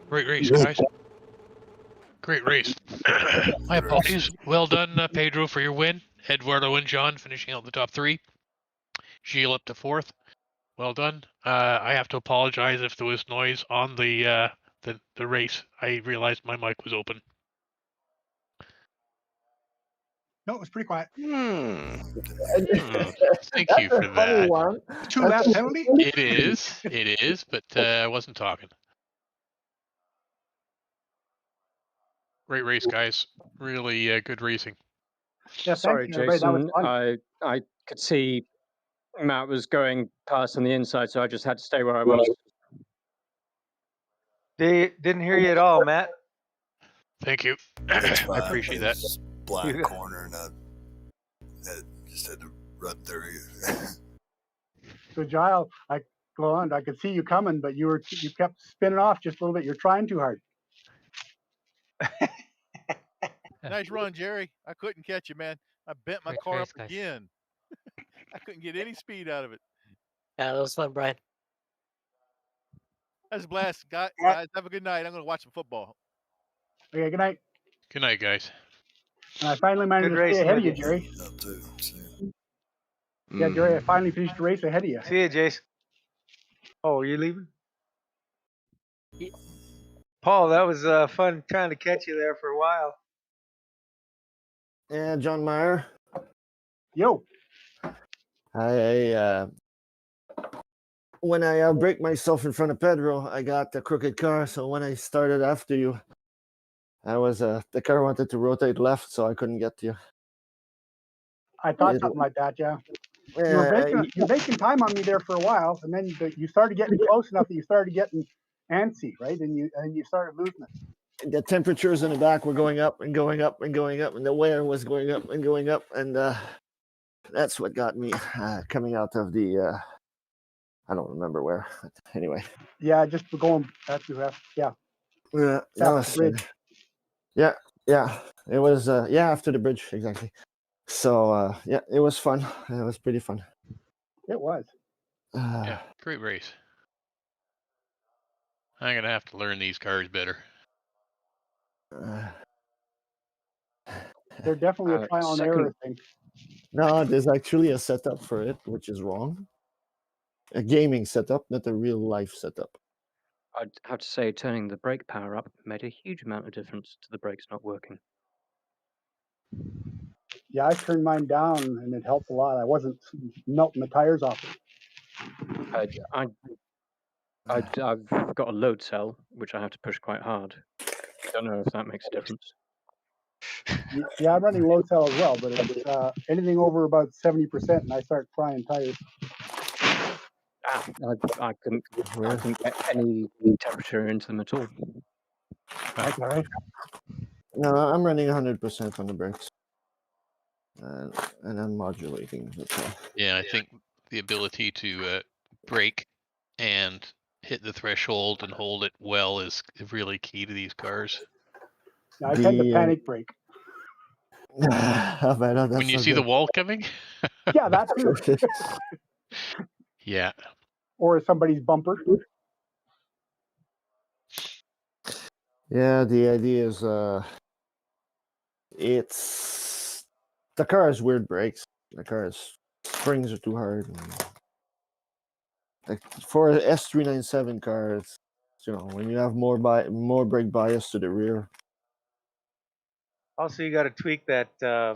Great race, guys. Great race. My apologies. Well done, Pedro, for your win. Eduardo and John finishing out the top 3. Gilles up to 4th. Well done. I have to apologize if there was noise on the race. I realized my mic was open. No, it was pretty quiet. Thank you for that. One. 2-lap penalty? It is, but I wasn't talking. Great race, guys. Really good racing. Yeah, Sorry, thanks, everybody. That was Jason. fun. I could see Matt was going past on the inside, so I just had to stay where I was. They didn't hear you at all, Matt. Thank you. That's I fine. appreciate that. It's black corner, and I just had to run through you. So, Giles, I could see you coming, but you kept spinning off just a little bit. You're trying too hard. Nice run, Jerry. I couldn't catch you, man. I bent my car up again. I couldn't get any speed out of it. Yeah, that was fun, Brian. That's a blast, guys. Have a good night. I'm going to watch some football. Okay, good night. Good night, guys. And I finally managed Good to stay racing ahead of with you, you. Jerry. Yeah, Jerry, I finally finished the race ahead of you. See you, Jason. Oh, are you leaving? Paul, that was fun trying to catch you there for a while. Yeah, John Meyer. Yo. When I break myself in front of Pedro, I got the crooked car. So when I started after you, I was the car wanted to rotate left, so I couldn't get to you. I thought something like that, yeah. You were making time on me there for a while, and then you started getting close enough that you started getting antsy, right? And you started losing it. The temperatures in the back were going up and going up and going up, and the wear was going up and going up, and that's what got me coming out of the. I don't remember where. But anyway. Yeah, just going back to yeah. Yeah, yeah, yeah. It was after the bridge exactly. So yeah, it was fun. It was pretty fun. It was. Yeah, great race. I'm gonna have to learn these cars better. They're definitely a trial and error thing. No, there's actually a setup for it, which is wrong. A gaming setup, not a real life setup. I'd have to say turning the brake power up made a huge amount of difference to the brakes not working. Yeah, I turned mine down and it helped a lot. I wasn't melting the tires off. I've got a load cell, which I have to push quite hard. I don't know if that makes a difference. Yeah, I'm running low cell as well, but it's anything over about 70%, and I start frying tires. I couldn't get any temperature into them at all. That's all right. No, I'm running 100% on the brakes, and I'm modulating. Yeah, I think the ability to brake and hit the threshold and hold it well is really key to these cars. Yeah, I tend to panic brake. When you see the wall coming? Yeah, that too. Yeah. Or somebody's bumper. Yeah, the idea is it's the car has weird brakes. The car's springs are too hard. Like for an S397 car, it's when you have more brake bias to the rear. Also, you got to tweak that. You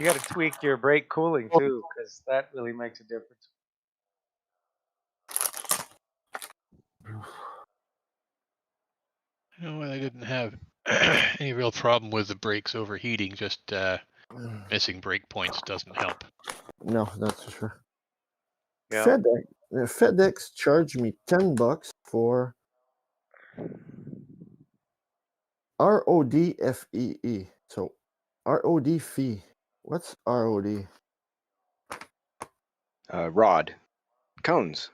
got to tweak your brake cooling too, because that really makes a difference. No, I didn't have any real problem with the brakes overheating. Just missing brake points doesn't help. No, that's for sure. Yeah. FedEx charged me $10 for RODFEE. So ROD fee. What's ROD? Rod. Cones.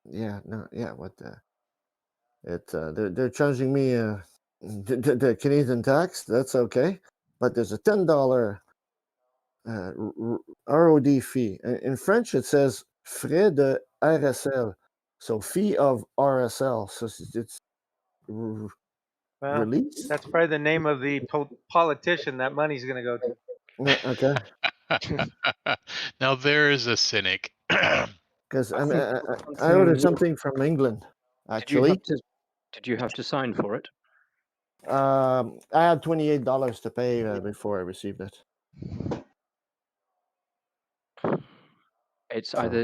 Yeah, no, yeah. What they're charging me the Canadian tax. That's okay, but there's a $10 ROD fee. In French, it says frais de RSL, so fee of RSL. So it's Well, release. that's probably the name of the politician that money's going to go to. Okay. Now there is a cynic. Because I think I ordered something from England, actually. Did you have to sign for it? I had $28 to pay before I received it. It's So- either